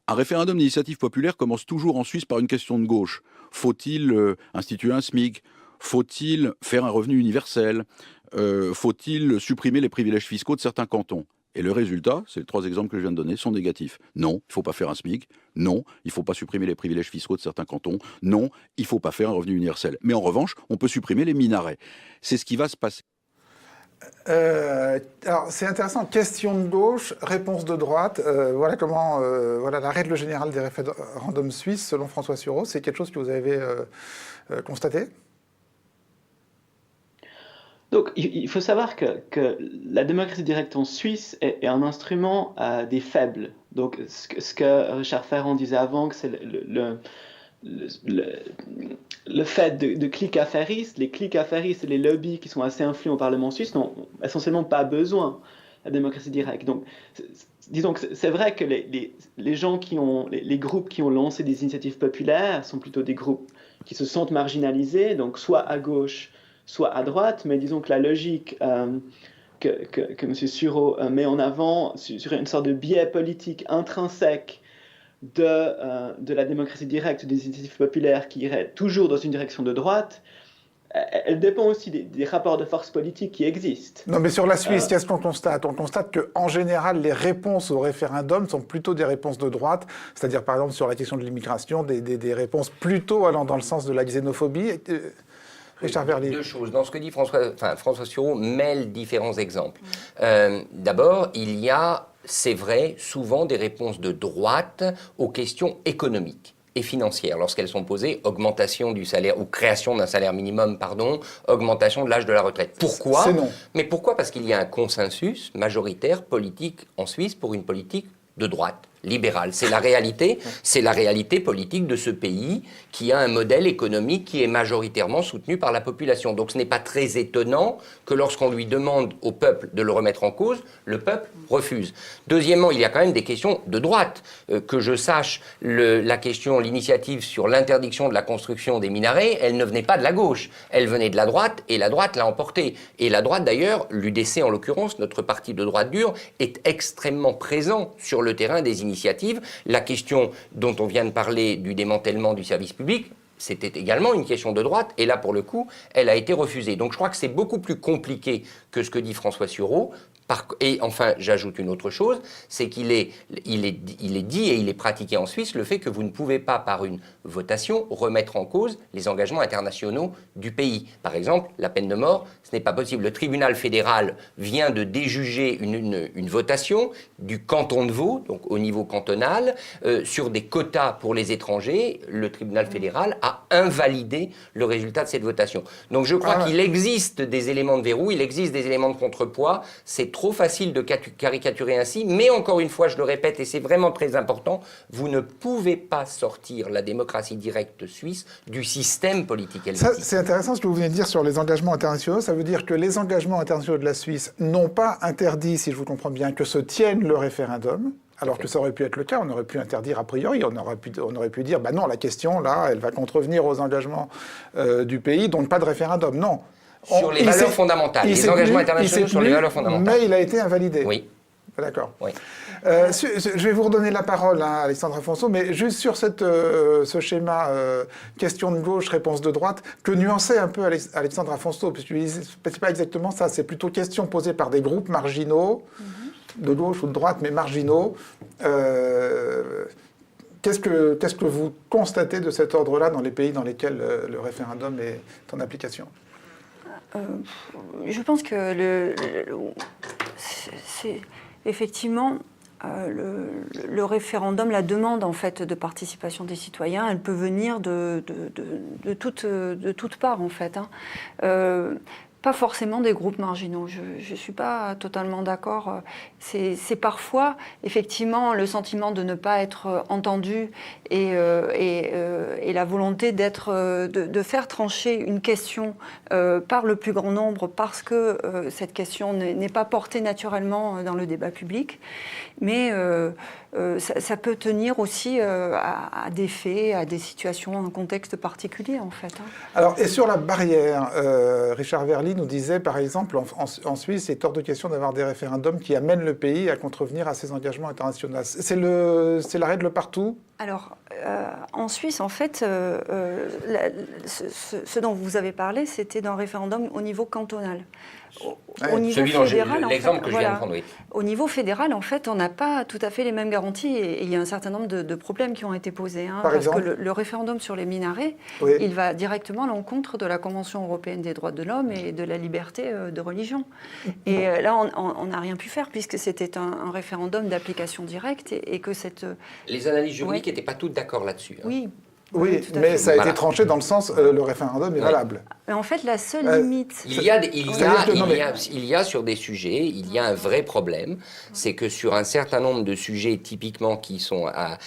Un référendum d'initiative populaire commence toujours en Suisse par une question de gauche. Faut-il instituer un SMIC ? Faut-il faire un revenu universel ? Faut-il supprimer les privilèges fiscaux de certains cantons ? Et le résultat, c'est les trois exemples que je viens de donner, sont négatifs. Non, il ne faut pas faire un SMIC. Non, il ne faut pas supprimer les privilèges fiscaux de certains cantons. Non, il ne faut pas faire un revenu universel. Mais en revanche, on peut supprimer les minarets. C'est ce qui va se passer. Alors, c'est intéressant. Question de gauche, réponse de droite. Voilà comment, voilà la règle générale des référendums suisses, selon François Sureau. C'est quelque chose que vous avez constaté? Donc, il faut savoir que la démocratie directe en Suisse est un instrument des faibles. Donc, ce que Richard Ferrand disait avant, que c'est le fait de clics affairistes, les clics affairistes et les lobbies qui sont assez influents au Parlement suisse n'ont essentiellement pas besoin de la démocratie directe. Donc, disons que c'est vrai que les gens les groupes qui ont lancé des initiatives populaires sont plutôt des groupes qui se sentent marginalisés, donc soit à gauche, soit à droite, mais disons que la logique que M. Sureau met en avant sur une sorte de biais politique intrinsèque de la démocratie directe, des initiatives populaires qui iraient toujours dans une direction de droite, elle dépend aussi des rapports de force politiques qui existent. Non, mais sur la Suisse, qu'est-ce qu'on constate? On constate qu'en général, les réponses au référendum sont plutôt des réponses de droite, c'est-à-dire par exemple sur la question de l'immigration, des réponses plutôt allant dans le sens de la xénophobie. Richard Verly. Deux choses. Dans ce que dit François Sureau mêle différents exemples. D'abord, il y a, c'est vrai, souvent des réponses de droite aux questions économiques et financières, lorsqu'elles sont posées, augmentation du salaire, ou création d'un salaire minimum, pardon, augmentation de l'âge de la retraite. Pourquoi? C'est non. Mais pourquoi? Parce qu'il y a un consensus majoritaire politique en Suisse pour une politique de droite, libérale. C'est la réalité politique de ce pays qui a un modèle économique qui est majoritairement soutenu par la population. Donc ce n'est pas très étonnant que lorsqu'on lui demande au peuple de le remettre en cause, le peuple refuse. Deuxièmement, il y a quand même des questions de droite. Que je sache, l'initiative sur l'interdiction de la construction des minarets, elle ne venait pas de la gauche. Elle venait de la droite et la droite l'a emportée. Et la droite d'ailleurs, l'UDC en l'occurrence, notre parti de droite dure, est extrêmement présent sur le terrain des initiatives. La question dont on vient de parler du démantèlement du service public, c'était également une question de droite, et là, pour le coup, elle a été refusée. Donc je crois que c'est beaucoup plus compliqué que ce que dit François Sureau. Et enfin, j'ajoute une autre chose, c'est qu'il est dit et il est pratiqué en Suisse le fait que vous ne pouvez pas, par une votation, remettre en cause les engagements internationaux du pays. Par exemple, la peine de mort, ce n'est pas possible. Le tribunal fédéral vient de déjuger une votation du canton de Vaud, donc au niveau cantonal, sur des quotas pour les étrangers. Le tribunal fédéral a invalidé le résultat de cette votation. Donc je crois qu'il existe des éléments de verrou, il existe des éléments de contrepoids. C'est trop facile de caricaturer ainsi, mais encore une fois, je le répète, et c'est vraiment très important, vous ne pouvez pas sortir la démocratie directe suisse du système politique helvétique. C'est intéressant ce que vous venez de dire sur les engagements internationaux. Ça veut dire que les engagements internationaux de la Suisse n'ont pas interdit, si je vous comprends bien, que se tienne le référendum. Alors que ça aurait pu être le cas, on aurait pu interdire a priori, on aurait pu dire, bah non, la question, là, elle va contrevenir aux engagements du pays, donc pas de référendum. Non. Sur les valeurs fondamentales, les engagements internationaux sur les valeurs fondamentales. Mais il a été invalidé. Oui. D'accord. Oui. Je vais vous redonner la parole, hein, Alexandre Afonso, mais juste sur ce schéma question de gauche, réponse de droite, que nuançait un peu Alexandre Afonso, parce que c'est pas exactement ça, c'est plutôt question posée par des groupes marginaux, de gauche ou de droite, mais marginaux. Qu'est-ce que vous constatez de cet ordre-là dans les pays dans lesquels le référendum est en application? Je pense que c'est effectivement le référendum, la demande en fait de participation des citoyens, elle peut venir de toutes parts en fait. Pas forcément des groupes marginaux. Je ne suis pas totalement d'accord. C'est parfois, effectivement, le sentiment de ne pas être entendu et la volonté de faire trancher une question par le plus grand nombre parce que cette question n'est pas portée naturellement dans le débat public. Mais ça peut tenir aussi à des faits, à des situations, un contexte particulier, en fait. Alors, et sur la barrière, Richard Verly nous disait, par exemple, en Suisse, il est hors de question d'avoir des référendums qui amènent le pays à contrevenir à ses engagements internationaux. C'est la règle partout ? Alors, en Suisse, en fait, ce dont vous avez parlé, c'était d'un référendum au niveau cantonal. Au niveau fédéral, l'exemple que je viens de prendre, oui. Au niveau fédéral, en fait, on n'a pas tout à fait les mêmes garanties et il y a un certain nombre de problèmes qui ont été posés. Par exemple, que le référendum sur les minarets, il va directement à l'encontre de la Convention européenne des droits de l'homme et de la liberté de religion. Et là, on n'a rien pu faire puisque c'était un référendum d'application directe et que cette... Les analyses juridiques n'étaient pas toutes d'accord là-dessus. Hein. Oui. Oui, mais ça a été tranché dans le sens le référendum est valable. Mais en fait, la seule limite... Il y a sur des sujets, il y a un vrai problème, c'est que sur un certain nombre de sujets typiquement qui sont à...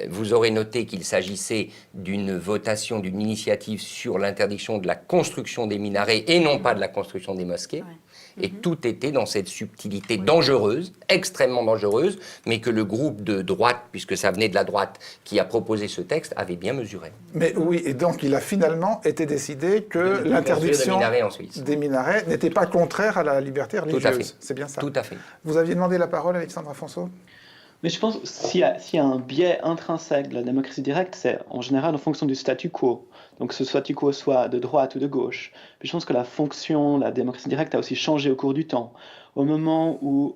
vous aurez noté qu'il s'agissait d'une votation, d'une initiative sur l'interdiction de la construction des minarets et non pas de la construction des mosquées. Ouais. Et tout était dans cette subtilité dangereuse, extrêmement dangereuse, mais que le groupe de droite, puisque ça venait de la droite, qui a proposé ce texte, avait bien mesuré. Mais oui, et donc il a finalement été décidé que l'interdiction des minarets n'était pas contraire à la liberté religieuse. Tout à fait. C'est bien ça. Tout à fait. Vous aviez demandé la parole, Alexandre Afonso ? Mais je pense que s'il y a un biais intrinsèque de la démocratie directe, c'est en général en fonction du statu quo. Donc que ce statu quo soit de droite ou de gauche. Puis je pense que la fonction, la démocratie directe a aussi changé au cours du temps. Au moment où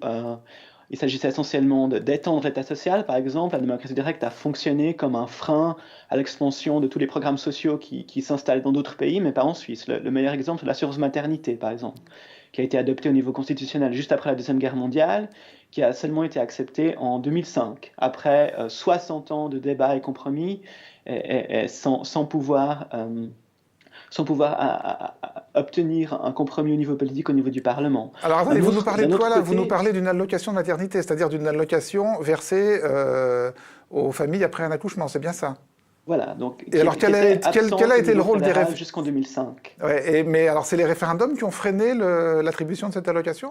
il s'agissait essentiellement d'étendre l'État social, par exemple, la démocratie directe a fonctionné comme un frein à l'expansion de tous les programmes sociaux qui s'installent dans d'autres pays, mais pas en Suisse. Le meilleur exemple, c'est l'assurance maternité, par exemple, qui a été adoptée au niveau constitutionnel juste après la Deuxième Guerre mondiale, qui a seulement été acceptée en 2005, après 60 ans de débats et compromis, et sans pouvoir obtenir un compromis au niveau politique, au niveau du Parlement. Alors attendez, vous nous parlez de quoi là ? Vous nous parlez d'une allocation de maternité, c'est-à-dire d'une allocation versée aux familles après un accouchement, c'est bien ça ? Voilà, donc... Et alors quel a été le rôle des référendums ? Jusqu'en 2005. Ouais, mais alors c'est les référendums qui ont freiné l'attribution de cette allocation ?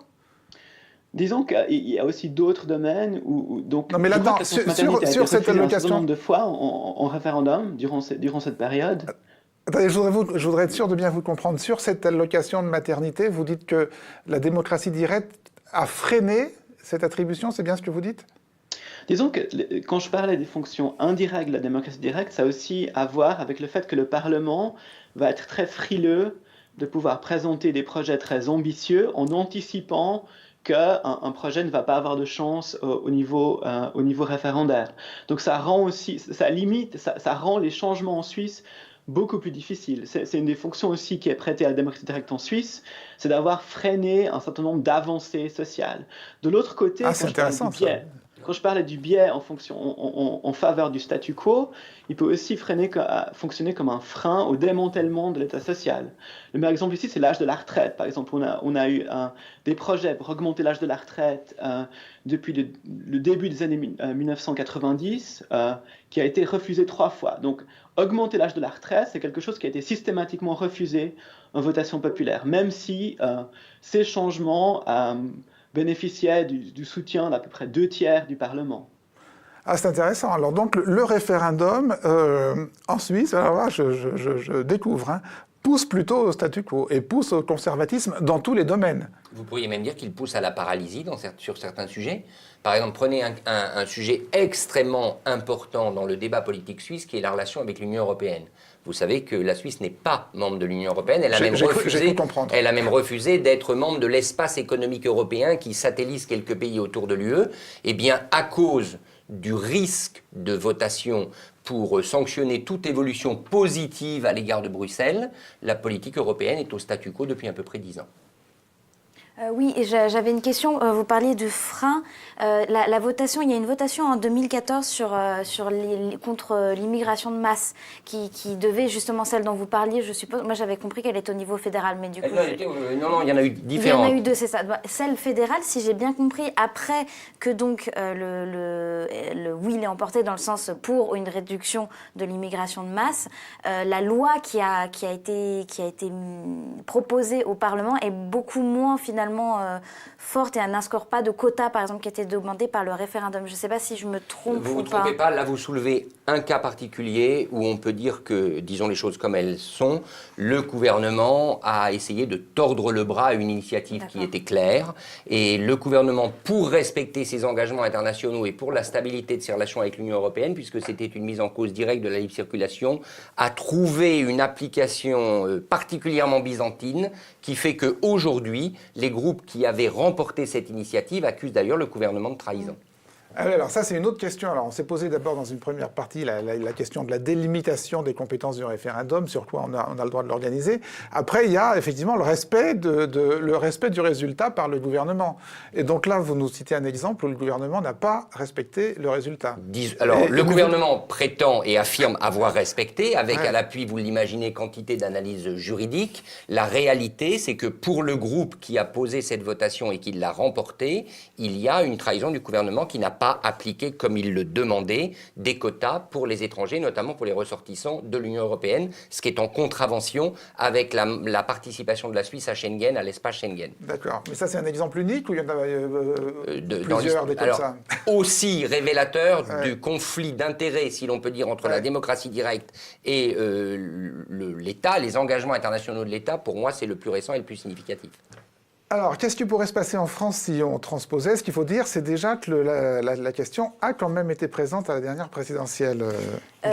Disons qu'il y a aussi d'autres domaines où donc non mais là-dedans sur cette allocation un certain nombre de fois en référendum durant cette période. Attendez, je voudrais être sûr de bien vous comprendre. Sur cette allocation de maternité, vous dites que la démocratie directe a freiné cette attribution, c'est bien ce que vous dites ? Disons que quand je parlais des fonctions indirectes de la démocratie directe, ça a aussi à voir avec le fait que le Parlement va être très frileux de pouvoir présenter des projets très ambitieux en anticipant qu'un projet ne va pas avoir de chance au niveau référendaire. Donc ça rend les changements en Suisse beaucoup plus difficiles. C'est une des fonctions aussi qui est prêtée à la démocratie directe en Suisse, c'est d'avoir freiné un certain nombre d'avancées sociales. De l'autre côté, quand je parlais du biais en faveur du statu quo, il peut aussi fonctionner comme un frein au démantèlement de l'État social. Le meilleur exemple ici, c'est l'âge de la retraite. Par exemple, on a eu des projets pour augmenter l'âge de la retraite depuis le début des années 1990, qui a été refusé 3 fois. Donc, augmenter l'âge de la retraite, c'est quelque chose qui a été systématiquement refusé en votation populaire, même si ces changements bénéficiait du soutien d'à peu près 2/3 du Parlement. Ah, c'est intéressant. Alors donc le référendum en Suisse, alors là je découvre, pousse plutôt au statu quo et pousse au conservatisme dans tous les domaines. Vous pourriez même dire qu'il pousse à la paralysie sur certains sujets. Par exemple, prenez un sujet extrêmement important dans le débat politique suisse qui est la relation avec l'Union européenne. Vous savez que la Suisse n'est pas membre de l'Union européenne. Elle a même refusé d'être membre de l'espace économique européen qui satellise quelques pays autour de l'UE. Eh bien, à cause du risque de votation pour sanctionner toute évolution positive à l'égard de Bruxelles, la politique européenne est au statu quo depuis à peu près 10 ans. Oui, et j'avais une question. Vous parliez de frein. La votation, il y a une votation en 2014 contre l'immigration de masse qui devait, justement, celle dont vous parliez, je suppose. Moi, j'avais compris qu'elle était au niveau fédéral, mais du coup... Non, il y en a eu différentes. Il y en a eu 2, c'est ça. Celle fédérale, si j'ai bien compris, après que donc le oui l'ait emporté dans le sens pour une réduction de l'immigration de masse, la loi qui a été proposée au Parlement est beaucoup moins, finalement, également forte et elle n'instaure pas de quotas, par exemple, qui étaient demandés par le référendum. Je ne sais pas si je me trompe Vous ne ou vous trompez pas, là vous soulevez un cas particulier où on peut dire que, disons les choses comme elles sont, le gouvernement a essayé de tordre le bras à une initiative qui était claire, et le gouvernement, pour respecter ses engagements internationaux et pour la stabilité de ses relations avec l'Union européenne, puisque c'était une mise en cause directe de la libre circulation, a trouvé une application particulièrement byzantine qui fait qu'aujourd'hui, les groupes qui avaient remporté cette initiative accusent d'ailleurs le gouvernement de trahison. Alors ça, c'est une autre question. Alors, on s'est posé d'abord dans une première partie la question de la délimitation des compétences du référendum, sur quoi on a le droit de l'organiser. Après, il y a effectivement le respect du résultat par le gouvernement. Et donc là, vous nous citez un exemple où le gouvernement n'a pas respecté le résultat. Alors, le gouvernement prétend et affirme avoir respecté, avec à l'appui, vous l'imaginez, quantité d'analyses juridiques. La réalité, c'est que pour le groupe qui a posé cette votation et qui l'a remportée, il y a une trahison du gouvernement qui n'a pas appliqué, comme il le demandait, des quotas pour les étrangers, notamment pour les ressortissants de l'Union européenne, ce qui est en contravention avec la participation de la Suisse à Schengen, à l'espace Schengen. D'accord. Mais ça, c'est un exemple unique ou il y en a plusieurs des comme ça? Aussi révélateur du conflit d'intérêts, si l'on peut dire, entre la démocratie directe et l'État, les engagements internationaux de l'État, pour moi, c'est le plus récent et le plus significatif. Alors, qu'est-ce qui pourrait se passer en France si on transposait? Ce qu'il faut dire, c'est déjà que la question a quand même été présente à la dernière présidentielle.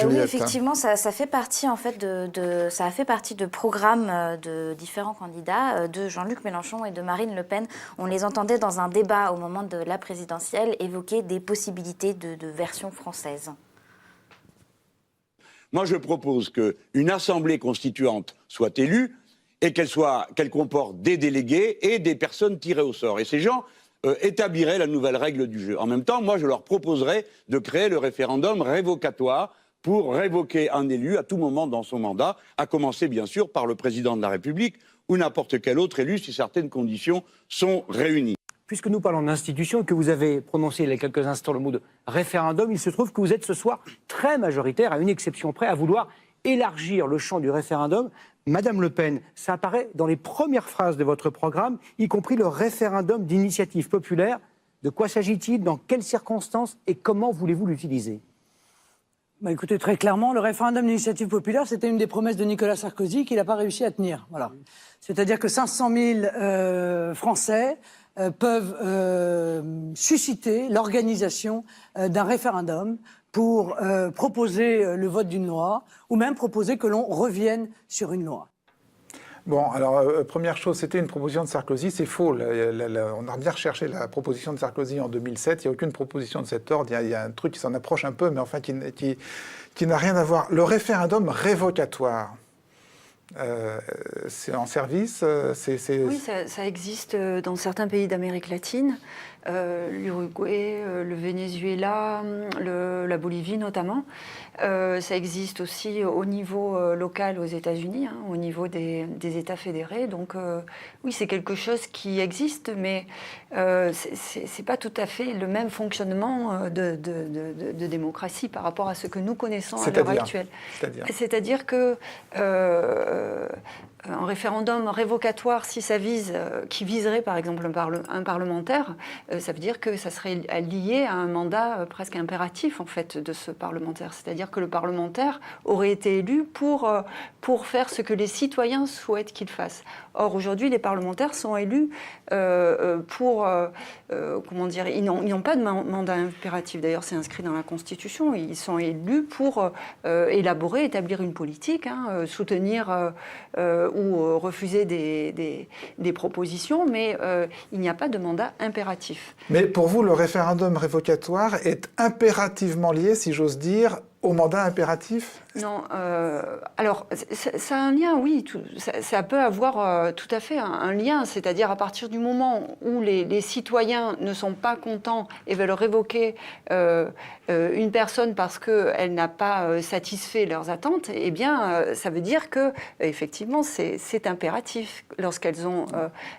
Oui, effectivement, ça fait partie en fait ça a fait partie de programmes de différents candidats, de Jean-Luc Mélenchon et de Marine Le Pen. On les entendait dans un débat au moment de la présidentielle évoquer des possibilités de version française. Moi, je propose qu'une assemblée constituante soit élue et qu'elle comporte des délégués et des personnes tirées au sort. Et ces gens établiraient la nouvelle règle du jeu. En même temps, moi, je leur proposerais de créer le référendum révocatoire pour révoquer un élu à tout moment dans son mandat, à commencer bien sûr par le président de la République ou n'importe quel autre élu si certaines conditions sont réunies. Puisque nous parlons d'institutions et que vous avez prononcé il y a quelques instants le mot de référendum, il se trouve que vous êtes ce soir très majoritaire, à une exception près, à vouloir élargir le champ du référendum. Madame Le Pen, ça apparaît dans les premières phrases de votre programme, y compris le référendum d'initiative populaire. De quoi s'agit-il? Dans quelles circonstances? Et comment voulez-vous l'utiliser? Écoutez, très clairement, le référendum d'initiative populaire, c'était une des promesses de Nicolas Sarkozy qu'il n'a pas réussi à tenir. Voilà. C'est-à-dire que 500 000 Français peuvent susciter l'organisation d'un référendum pour proposer le vote d'une loi, ou même proposer que l'on revienne sur une loi. Bon, alors, première chose, c'était une proposition de Sarkozy, c'est faux. On a bien recherché la proposition de Sarkozy en 2007, il n'y a aucune proposition de cet ordre, il y a un truc qui s'en approche un peu, mais enfin qui n'a rien à voir. Le référendum révocatoire, c'est en service Oui, ça existe dans certains pays d'Amérique latine, l'Uruguay, le Venezuela, la Bolivie notamment. Ça existe aussi au niveau local aux États-Unis, au niveau des États fédérés. Donc oui, c'est quelque chose qui existe, mais c'est pas tout à fait le même fonctionnement de démocratie par rapport à ce que nous connaissons à l'heure actuelle. C'est-à-dire que un référendum révocatoire, si ça qui viserait par exemple un parlementaire, ça veut dire que ça serait lié à un mandat presque impératif en fait de ce parlementaire. C'est-à-dire que le parlementaire aurait été élu pour faire ce que les citoyens souhaitent qu'il fasse. Or aujourd'hui, les parlementaires sont élus comment dire, ils n'ont pas de mandat impératif. D'ailleurs, c'est inscrit dans la Constitution. Ils sont élus pour établir une politique, soutenir ou refuser des propositions, mais il n'y a pas de mandat impératif. Mais pour vous, le référendum révocatoire est impérativement lié, si j'ose dire, au mandat impératif? Non. Alors, ça a un lien, oui. Ça peut avoir tout à fait un lien. C'est-à-dire, à partir du moment où les citoyens ne sont pas contents et veulent révoquer une personne parce qu'elle n'a pas satisfait leurs attentes, eh bien, ça veut dire que, effectivement, c'est impératif. Lorsqu'elles ont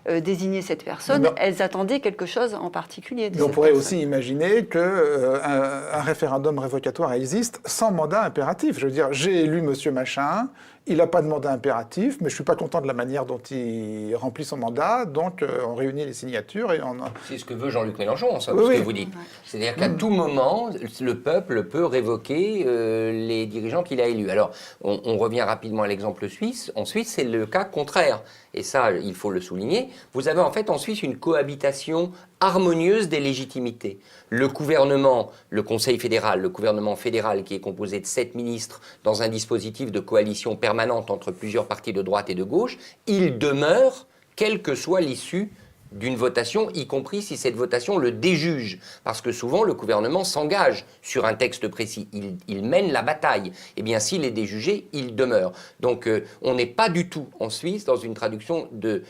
désigné cette personne, elles attendaient quelque chose en particulier de cette personne. On pourrait aussi imaginer qu'un référendum révocatoire existe sans mandat impératif. Je veux dire, j'ai élu monsieur machin, il n'a pas de mandat impératif, mais je ne suis pas content de la manière dont il remplit son mandat, donc on réunit les signatures et on... C'est ce que veut Jean-Luc Mélenchon, ça, Oui, ce oui. que vous dites. C'est-à-dire qu'à tout moment, le peuple peut révoquer les dirigeants qu'il a élus. Alors, on revient rapidement à l'exemple suisse. En Suisse, c'est le cas contraire. Et ça, il faut le souligner. Vous avez en fait en Suisse une cohabitation harmonieuse des légitimités. Le gouvernement, le Conseil fédéral, le gouvernement fédéral qui est composé de 7 ministres dans un dispositif de coalition permanente entre plusieurs partis de droite et de gauche, il demeure, quelle que soit l'issue d'une votation, y compris si cette votation le déjuge. Parce que souvent, le gouvernement s'engage sur un texte précis. Il mène la bataille. Eh bien, s'il est déjugé, il demeure. Donc, on n'est pas du tout, en Suisse, dans une tradition de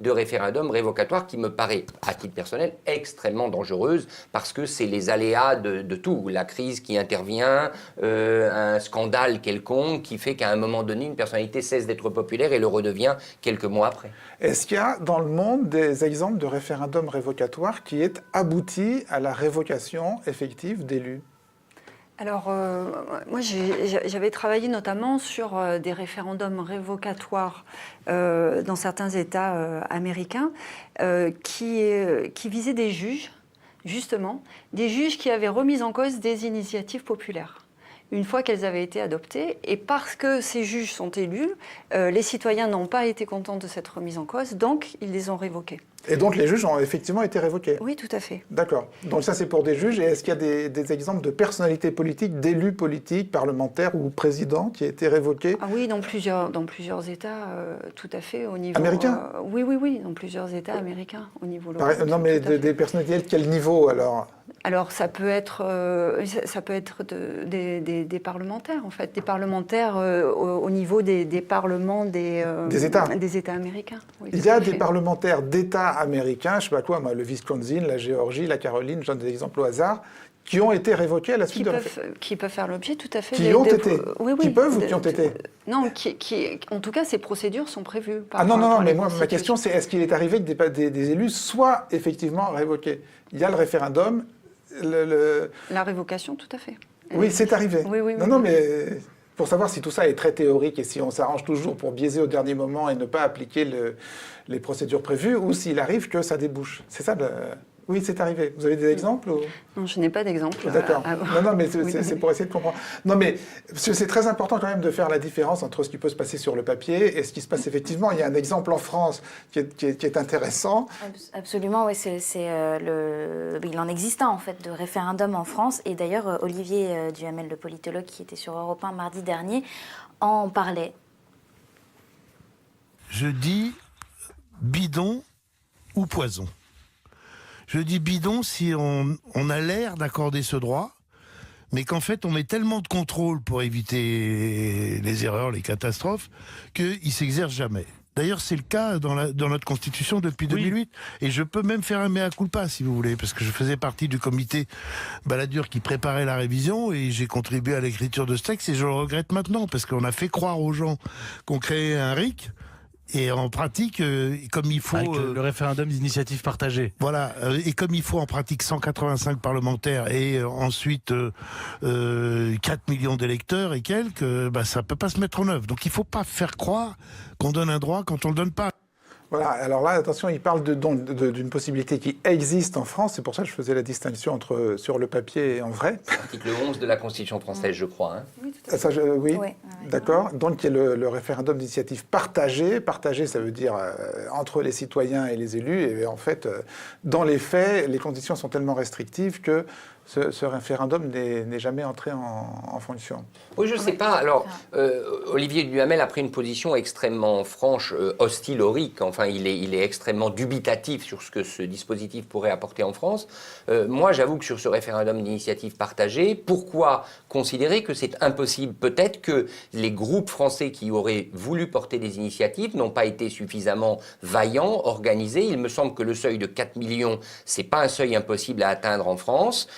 référendum révocatoire qui me paraît, à titre personnel, extrêmement dangereuse, parce que c'est les aléas de tout. La crise qui intervient, un scandale quelconque qui fait qu'à un moment donné, une personnalité cesse d'être populaire et le redevient quelques mois après. Est-ce qu'il y a dans le monde des exemples de référendums révocatoires qui aient abouti à la révocation effective d'élus? Alors, moi, j'avais travaillé notamment sur des référendums révocatoires dans certains États américains qui visaient des juges, justement, des juges qui avaient remis en cause des initiatives populaires une fois qu'elles avaient été adoptées. Et parce que ces juges sont élus, les citoyens n'ont pas été contents de cette remise en cause, donc ils les ont révoqués. Et donc les juges ont effectivement été révoqués? Oui, tout à fait. D'accord. Donc ça c'est pour des juges. Et est-ce qu'il y a des exemples de personnalités politiques, d'élus politiques, parlementaires ou présidents qui aient été révoqués? Ah oui, dans plusieurs États, tout à fait, au niveau... Américain? Oui, dans plusieurs États américains, au niveau local. Non mais des personnalités de quel niveau alors? Alors ça peut être des parlementaires en fait, des parlementaires au niveau des parlements des États américains. Oui, il y a des parlementaires d'États américains, je ne sais pas quoi, le Wisconsin, la Géorgie, la Caroline, je donne des exemples au hasard, qui ont été révoqués à la suite qui peuvent faire l'objet tout à fait. Qui ont été oui, qui peuvent ou qui ont été? Non, en tout cas, ces procédures sont prévues. Non, mais moi, ma question c'est est-ce qu'il est arrivé que des élus soient effectivement révoqués? Il y a le référendum. La révocation, tout à fait. Oui, c'est arrivé. Oui, non, mais pour savoir si tout ça est très théorique et si on s'arrange toujours pour biaiser au dernier moment et ne pas appliquer les procédures prévues, ou s'il arrive que ça débouche. C'est ça Oui, c'est arrivé. Vous avez des exemples ou... Non, je n'ai pas d'exemple. D'accord. Non, mais c'est pour essayer de comprendre. Non, mais c'est très important quand même de faire la différence entre ce qui peut se passer sur le papier et ce qui se passe effectivement. Il y a un exemple en France qui est intéressant. Absolument, oui. Il en existe un, en fait, de référendum en France. Et d'ailleurs, Olivier Duhamel, le politologue qui était sur Europe 1 mardi dernier, en parlait. Je dis bidon ou poison. Je dis bidon si on a l'air d'accorder ce droit, mais qu'en fait on met tellement de contrôle pour éviter les erreurs, les catastrophes, qu'il ne s'exerce jamais. D'ailleurs, c'est le cas dans notre Constitution depuis 2008. Et je peux même faire un mea culpa, si vous voulez, parce que je faisais partie du comité Balladur qui préparait la révision et j'ai contribué à l'écriture de ce texte et je le regrette maintenant, parce qu'on a fait croire aux gens qu'on créait un RIC. Et en pratique, comme il faut... Avec le référendum d'initiative partagée. Voilà, et comme il faut en pratique 185 parlementaires et ensuite 4 millions d'électeurs et quelques, ça ne peut pas se mettre en œuvre. Donc il ne faut pas faire croire qu'on donne un droit quand on ne le donne pas. Voilà, alors là, attention, il parle d'une possibilité qui existe en France, c'est pour ça que je faisais la distinction entre sur le papier et en vrai. Article 11 de la Constitution française, je crois. Hein. Oui, tout à fait. Oui. D'accord. Donc il y a le référendum d'initiative partagée. Partagé, ça veut dire entre les citoyens et les élus. Et en fait, dans les faits, les conditions sont tellement restrictives que ce référendum n'est jamais entré en fonction. Oui, je ne sais pas. Alors, Olivier Duhamel a pris une position extrêmement franche, hostile au RIC. Enfin, il est extrêmement dubitatif sur ce que ce dispositif pourrait apporter en France. Moi, j'avoue que sur ce référendum d'initiative partagée, pourquoi considérer que c'est impossible? Peut-être que les groupes français qui auraient voulu porter des initiatives n'ont pas été suffisamment vaillants, organisés. Il me semble que le seuil de 4 millions, ce n'est pas un seuil impossible à atteindre en France.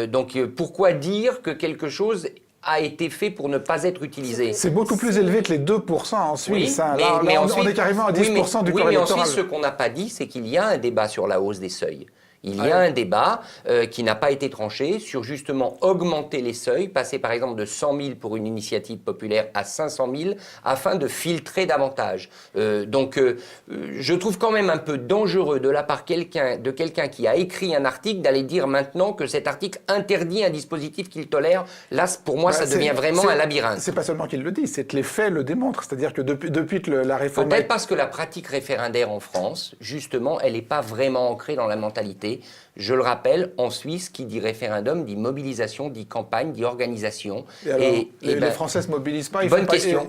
Donc pourquoi dire que quelque chose a été fait pour ne pas être utilisé? C'est beaucoup plus élevé que les 2% en Suisse. Oui, on est carrément à 10% du corps électoral. Mais en Suisse, ce qu'on n'a pas dit, c'est qu'il y a un débat sur la hausse des seuils. Il y a un débat qui n'a pas été tranché sur justement augmenter les seuils, passer par exemple de 100 000 pour une initiative populaire à 500 000 afin de filtrer davantage. Je trouve quand même un peu dangereux de la part de quelqu'un qui a écrit un article d'aller dire maintenant que cet article interdit un dispositif qu'il tolère. Là, pour moi, ça devient vraiment un labyrinthe. C'est pas seulement qu'il le dit, c'est que les faits le démontrent. C'est-à-dire que depuis que la réforme... Peut-être parce que la pratique référendaire en France, justement, elle n'est pas vraiment ancrée dans la mentalité. Je le rappelle, en Suisse, qui dit référendum, dit mobilisation, dit campagne, dit organisation. Et les Français ne se mobilisent pas. Bonne question.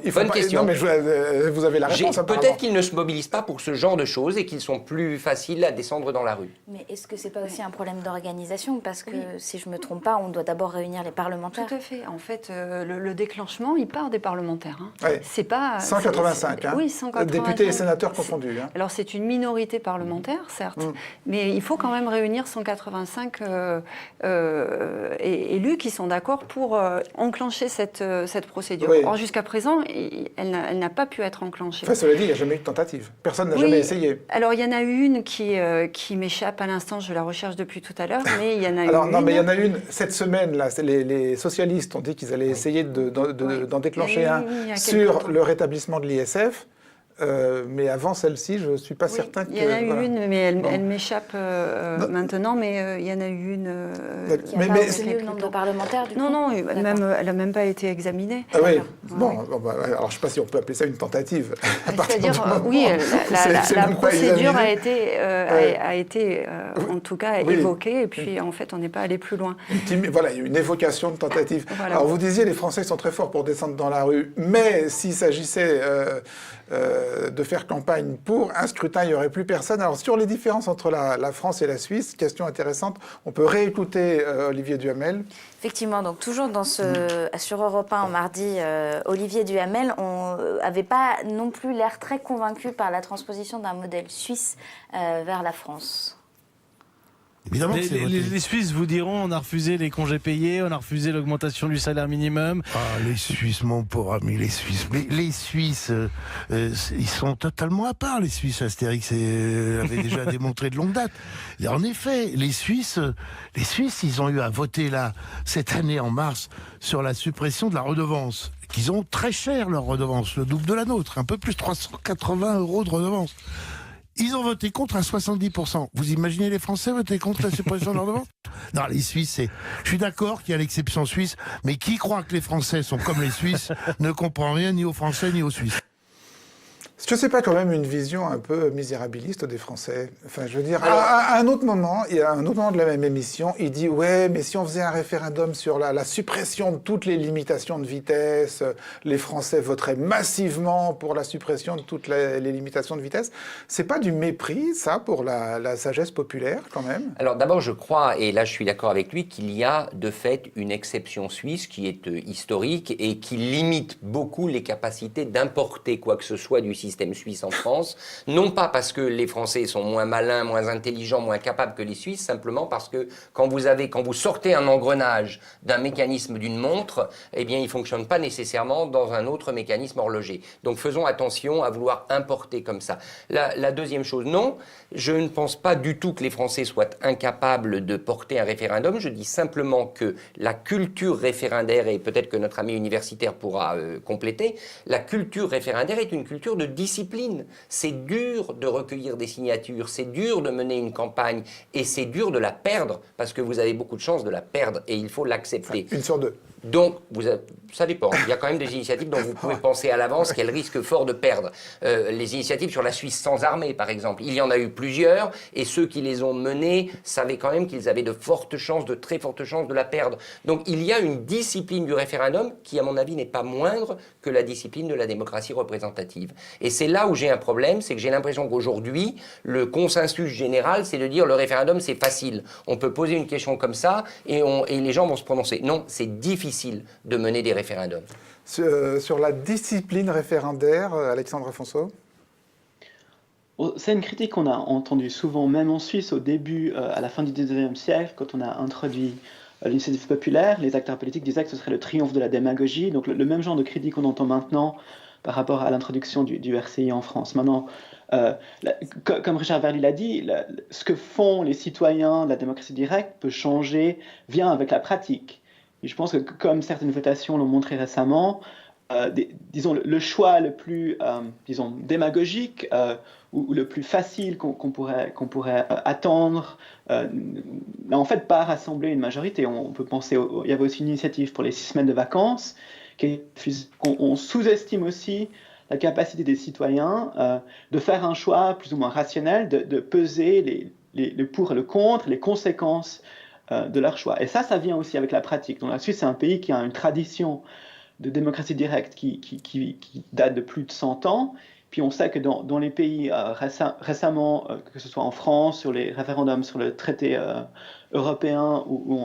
Non, mais vous avez la réponse. Peut-être qu'ils ne se mobilisent pas pour ce genre de choses et qu'ils sont plus faciles à descendre dans la rue. Mais est-ce que c'est pas aussi un problème d'organisation? Parce que, si je ne me trompe pas, on doit d'abord réunir les parlementaires. Tout à fait. En fait, le déclenchement, il part des parlementaires. Ouais. C'est pas... 185, oui, 185. Députés et sénateurs confondus. Alors, c'est une minorité parlementaire, certes, mais il faut quand même réunir 185 élus qui sont d'accord pour enclencher cette procédure. Oui. Or, jusqu'à présent, elle n'a pas pu être enclenchée. Enfin, cela dit, il n'y a jamais eu de tentative. Personne n'a jamais essayé. Alors, il y en a une qui m'échappe à l'instant, je la recherche depuis tout à l'heure, mais il y en a une. Non, mais il y en a une cette semaine, là. Les socialistes ont dit qu'ils allaient essayer d'en déclencher un sur le rétablissement de l'ISF. Mais avant celle-ci, je ne suis pas certain que... Il y en a eu une, mais elle m'échappe maintenant, mais il y en a eu une... qui n'a pas obtenu le nombre de parlementaires, du coup. Non, elle n'a même pas été examinée. Ah oui, bon, alors je ne sais pas si on peut appeler ça une tentative. C'est-à-dire, oui, la procédure a été en tout cas évoquée, et puis en fait, on n'est pas allé plus loin. Voilà, il y a une évocation de tentative. Voilà. Alors vous disiez, les Français sont très forts pour descendre dans la rue, mais s'il s'agissait... de faire campagne pour un scrutin, il n'y aurait plus personne. Alors, sur les différences entre la France et la Suisse, question intéressante, on peut réécouter Olivier Duhamel. Effectivement, donc toujours sur Europe 1 en mardi, Olivier Duhamel n'avait pas non plus l'air très convaincu par la transposition d'un modèle suisse vers la France. Évidemment les Suisses vous diront on a refusé les congés payés, on a refusé l'augmentation du salaire minimum. Ah, les Suisses, mon pauvre ami, les Suisses. Les Suisses, ils sont totalement à part, les Suisses. Astérix avait déjà démontré de longue date. Et en effet, les Suisses, ils ont eu à voter là, cette année en mars, sur la suppression de la redevance. Qu'ils ont très cher, leur redevance, le double de la nôtre, un peu plus, 380 € de redevance. Ils ont voté contre à 70%. Vous imaginez les Français voter contre la suppression de leur redevance? Non, les Suisses, je suis d'accord qu'il y a l'exception suisse, mais qui croit que les Français sont comme les Suisses ne comprend rien ni aux Français ni aux Suisses. Est-ce que c'est pas quand même une vision un peu misérabiliste des Français? Enfin, je veux dire, à un autre moment, il y a un autre moment de la même émission, il dit ouais, mais si on faisait un référendum sur la suppression de toutes les limitations de vitesse, les Français voteraient massivement pour la suppression de toutes les limitations de vitesse. C'est pas du mépris, ça, pour la sagesse populaire, quand même? Alors d'abord, je crois, et là je suis d'accord avec lui, qu'il y a de fait une exception suisse qui est historique et qui limite beaucoup les capacités d'importer quoi que ce soit du système suisse en France, non pas parce que les Français sont moins malins, moins intelligents, moins capables que les Suisses, simplement parce que quand vous sortez un engrenage d'un mécanisme d'une montre, eh bien il ne fonctionne pas nécessairement dans un autre mécanisme horloger. Donc faisons attention à vouloir importer comme ça. La deuxième chose, non, je ne pense pas du tout que les Français soient incapables de porter un référendum, je dis simplement que la culture référendaire, et peut-être que notre ami universitaire pourra compléter, la culture référendaire est une culture de discipline. C'est dur de recueillir des signatures, c'est dur de mener une campagne et c'est dur de la perdre parce que vous avez beaucoup de chances de la perdre et il faut l'accepter. Une sur deux. Donc, ça dépend. Il y a quand même des initiatives dont vous pouvez penser à l'avance qu'elles risquent fort de perdre. Les initiatives sur la Suisse sans armée, par exemple, il y en a eu plusieurs, et ceux qui les ont menées savaient quand même qu'ils avaient de très fortes chances de la perdre. Donc, il y a une discipline du référendum qui, à mon avis, n'est pas moindre que la discipline de la démocratie représentative. Et c'est là où j'ai un problème, c'est que j'ai l'impression qu'aujourd'hui, le consensus général, c'est de dire le référendum, c'est facile. On peut poser une question comme ça, et les gens vont se prononcer. Non, c'est difficile de mener des référendums. Sur la discipline référendaire, Alexandre Afonso? C'est une critique qu'on a entendue souvent, même en Suisse, au début, à la fin du 19e siècle, quand on a introduit l'initiative populaire. Les acteurs politiques disaient que ce serait le triomphe de la démagogie. Donc le même genre de critique qu'on entend maintenant par rapport à l'introduction du RCI en France. Maintenant, comme Richard Verly l'a dit, ce que font les citoyens de la démocratie directe peut changer, vient avec la pratique. Et je pense que comme certaines votations l'ont montré récemment, disons, le choix le plus disons, démagogique ou le plus facile qu'on pourrait attendre n'a en fait pas rassemblé une majorité. On peut penser, il y avait aussi une initiative pour les 6 semaines de vacances, on sous-estime aussi la capacité des citoyens de faire un choix plus ou moins rationnel, de peser le pour et le contre, les conséquences de leur choix. Et ça vient aussi avec la pratique. Donc la Suisse, c'est un pays qui a une tradition de démocratie directe qui date de plus de 100 ans. Puis on sait que dans les pays récemment, que ce soit en France, sur les référendums sur le traité européen ou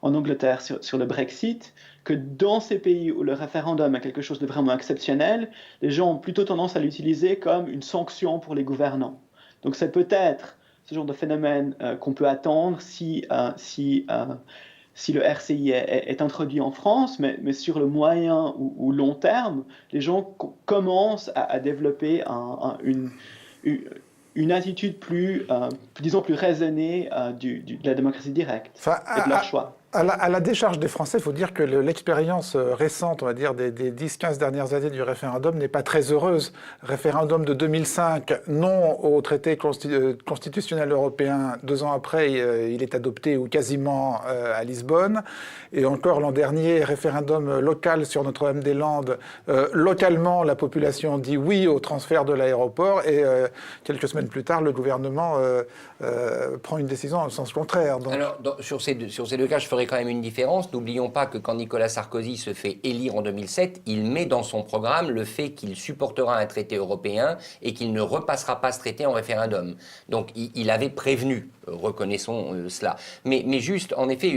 en Angleterre sur le Brexit, que dans ces pays où le référendum est quelque chose de vraiment exceptionnel, les gens ont plutôt tendance à l'utiliser comme une sanction pour les gouvernants. Donc c'est peut-être ce genre de phénomène qu'on peut attendre si le RCI est introduit en France, mais sur le moyen ou long terme, les gens commencent à développer une attitude plus raisonnée de la démocratie directe et de leur choix. À la décharge des Français, il faut dire que l'expérience récente, on va dire, des 10-15 dernières années du référendum n'est pas très heureuse. Référendum de 2005, non au traité constitutionnel européen. 2 ans après, il est adopté ou quasiment à Lisbonne. Et encore l'an dernier, référendum local sur Notre-Dame-des-Landes. Localement, la population dit oui au transfert de l'aéroport. Et quelques semaines plus tard, le gouvernement prend une décision dans le sens contraire. Donc... Alors, sur ces deux cas, je ferai quand même une différence. N'oublions pas que quand Nicolas Sarkozy se fait élire en 2007, il met dans son programme le fait qu'il supportera un traité européen et qu'il ne repassera pas ce traité en référendum. Donc il avait prévenu, reconnaissons cela. Mais juste, en effet,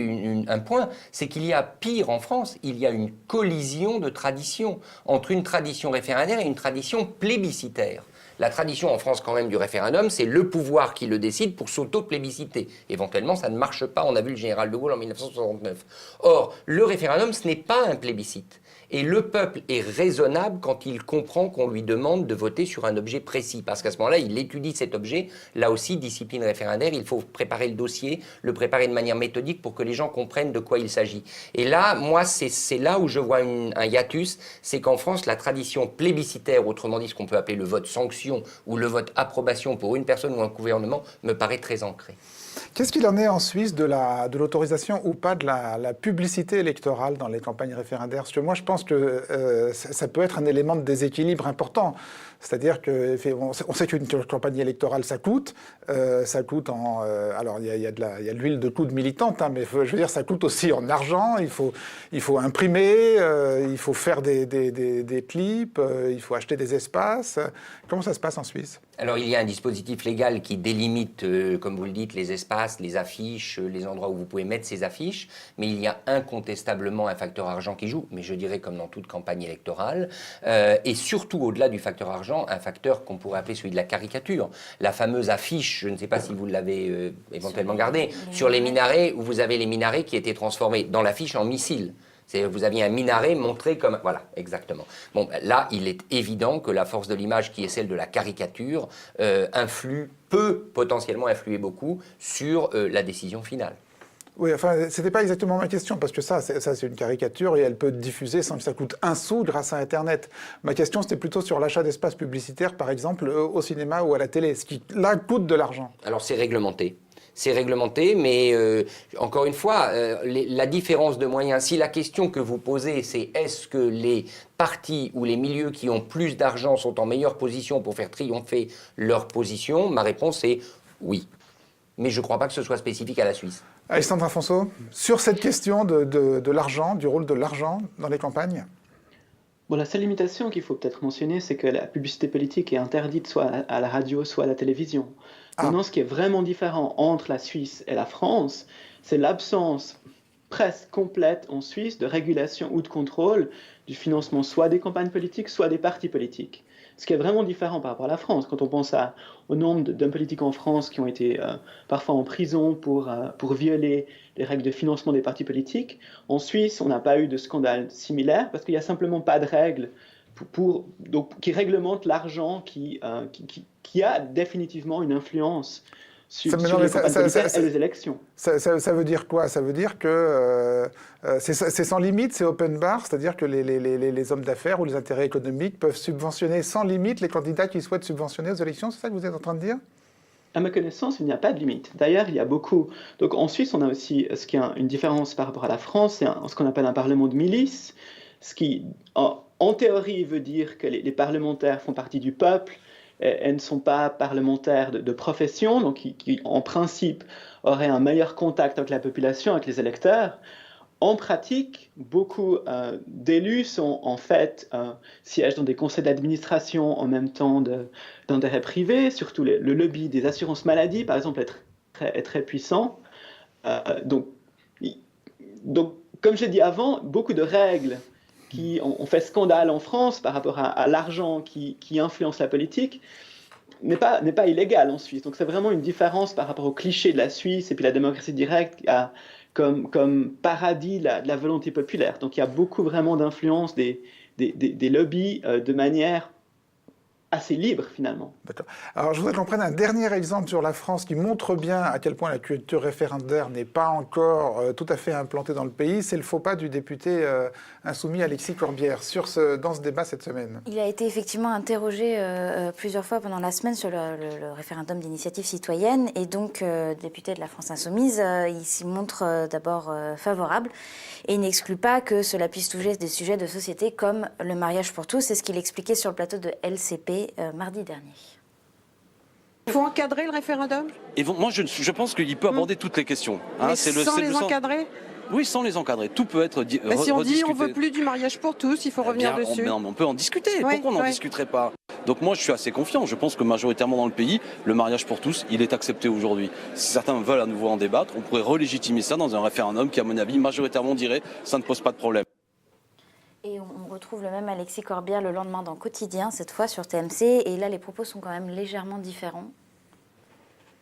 un point, c'est qu'il y a pire en France, il y a une collision de traditions entre une tradition référendaire et une tradition plébiscitaire. La tradition en France quand même du référendum, c'est le pouvoir qui le décide pour s'auto-plébisciter. Éventuellement, ça ne marche pas, on a vu le général de Gaulle en 1969. Or, le référendum, ce n'est pas un plébiscite. Et le peuple est raisonnable quand il comprend qu'on lui demande de voter sur un objet précis. Parce qu'à ce moment-là, il étudie cet objet. Là aussi, discipline référendaire, il faut préparer le dossier, le préparer de manière méthodique pour que les gens comprennent de quoi il s'agit. Et là, moi, c'est là où je vois un hiatus, c'est qu'en France, la tradition plébiscitaire, autrement dit ce qu'on peut appeler le vote sanction ou le vote approbation pour une personne ou un gouvernement, me paraît très ancrée. Qu'est-ce qu'il en est en Suisse de l'autorisation ou pas de la publicité électorale dans les campagnes référendaires? Parce que moi, je pense que ça peut être un élément de déséquilibre important. C'est-à-dire qu'on sait qu'une campagne électorale, ça coûte en... alors, il y a de l'huile de coude militante, hein, mais je veux dire, ça coûte aussi en argent. Il faut imprimer, il faut faire des clips, il faut acheter des espaces. Comment ça se passe en Suisse? Alors, il y a un dispositif légal qui délimite, comme vous le dites, les espaces, les affiches, les endroits où vous pouvez mettre ces affiches, mais il y a incontestablement un facteur argent qui joue, mais je dirais comme dans toute campagne électorale, et surtout au-delà du facteur argent, un facteur qu'on pourrait appeler celui de la caricature. La fameuse affiche, je ne sais pas si vous l'avez éventuellement gardée, sur les minarets, où vous avez les minarets qui étaient transformés dans l'affiche en missiles. Vous aviez un minaret montré comme... Voilà, exactement. Bon, là, il est évident que la force de l'image, qui est celle de la caricature, peut potentiellement influer beaucoup sur la décision finale. Oui, enfin, c'était pas exactement ma question, parce que ça c'est une caricature et elle peut être diffusée sans que ça coûte un sou grâce à Internet. Ma question, c'était plutôt sur l'achat d'espaces publicitaires, par exemple, au cinéma ou à la télé, ce qui, là, coûte de l'argent. Alors, c'est réglementé. C'est réglementé, mais encore une fois, la différence de moyens, si la question que vous posez, c'est est-ce que les partis ou les milieux qui ont plus d'argent sont en meilleure position pour faire triompher leur position, ma réponse est oui. Mais je ne crois pas que ce soit spécifique à la Suisse. Alexandre Afonso, sur cette question de l'argent, du rôle de l'argent dans les campagnes? Bon, la seule limitation qu'il faut peut-être mentionner, c'est que la publicité politique est interdite soit à la radio, soit à la télévision. Maintenant, ce qui est vraiment différent entre la Suisse et la France, c'est l'absence presque complète en Suisse de régulation ou de contrôle du financement soit des campagnes politiques, soit des partis politiques. Ce qui est vraiment différent par rapport à la France. Quand on pense au nombre d'hommes politiques en France qui ont été parfois en prison pour violer les règles de financement des partis politiques, en Suisse, on n'a pas eu de scandale similaire parce qu'il n'y a simplement pas de règles qui réglemente l'argent qui a définitivement une influence sur les campagnes politiques et les élections. Ça veut dire quoi? Ça veut dire que c'est sans limite, c'est open bar, c'est-à-dire que les hommes d'affaires ou les intérêts économiques peuvent subventionner sans limite les candidats qu'ils souhaitent subventionner aux élections, c'est ça que vous êtes en train de dire? À ma connaissance, il n'y a pas de limite. D'ailleurs, il y a beaucoup. Donc en Suisse, on a aussi ce qui a une différence par rapport à la France, c'est ce qu'on appelle un parlement de milice, ce qui, en théorie, veut dire que les parlementaires font partie du peuple et ne sont pas parlementaires de profession, donc qui, en principe, auraient un meilleur contact avec la population, avec les électeurs. En pratique, beaucoup d'élus sont en fait siègent dans des conseils d'administration en même temps d'intérêts privés, surtout le lobby des assurances maladie, par exemple, est très puissant. Donc, comme j'ai dit avant, beaucoup de règles qui ont fait scandale en France par rapport à l'argent qui influence la politique n'est pas illégal en Suisse. Donc c'est vraiment une différence par rapport au cliché de la Suisse et puis la démocratie directe comme paradis de la volonté populaire. Donc il y a beaucoup vraiment d'influence des lobbies de manière assez libre finalement. D'accord. Alors je voudrais qu'on prenne un dernier exemple sur la France qui montre bien à quel point la culture référendaire n'est pas encore tout à fait implantée dans le pays. C'est le faux pas du député insoumis Alexis Corbière dans ce débat cette semaine. Il a été effectivement interrogé plusieurs fois pendant la semaine sur le référendum d'initiative citoyenne et donc député de la France insoumise, il s'y montre d'abord favorable et il n'exclut pas que cela puisse toucher des sujets de société comme le mariage pour tous. C'est ce qu'il expliquait sur le plateau de LCP mardi dernier. Il faut encadrer le référendum? Moi, je pense qu'il peut aborder toutes les questions. Mais sans les encadrer? Oui, sans les encadrer. Tout peut être si on dit on veut plus du mariage pour tous, il faut revenir dessus. On peut en discuter. Oui, pourquoi on n'en discuterait pas? Donc moi, je suis assez confiant. Je pense que majoritairement dans le pays, le mariage pour tous, il est accepté aujourd'hui. Si certains veulent à nouveau en débattre, on pourrait relégitimer ça dans un référendum qui, à mon avis, majoritairement dirait ça ne pose pas de problème. Et on retrouve le même Alexis Corbière le lendemain dans Quotidien, cette fois sur TMC. Et là, les propos sont quand même légèrement différents.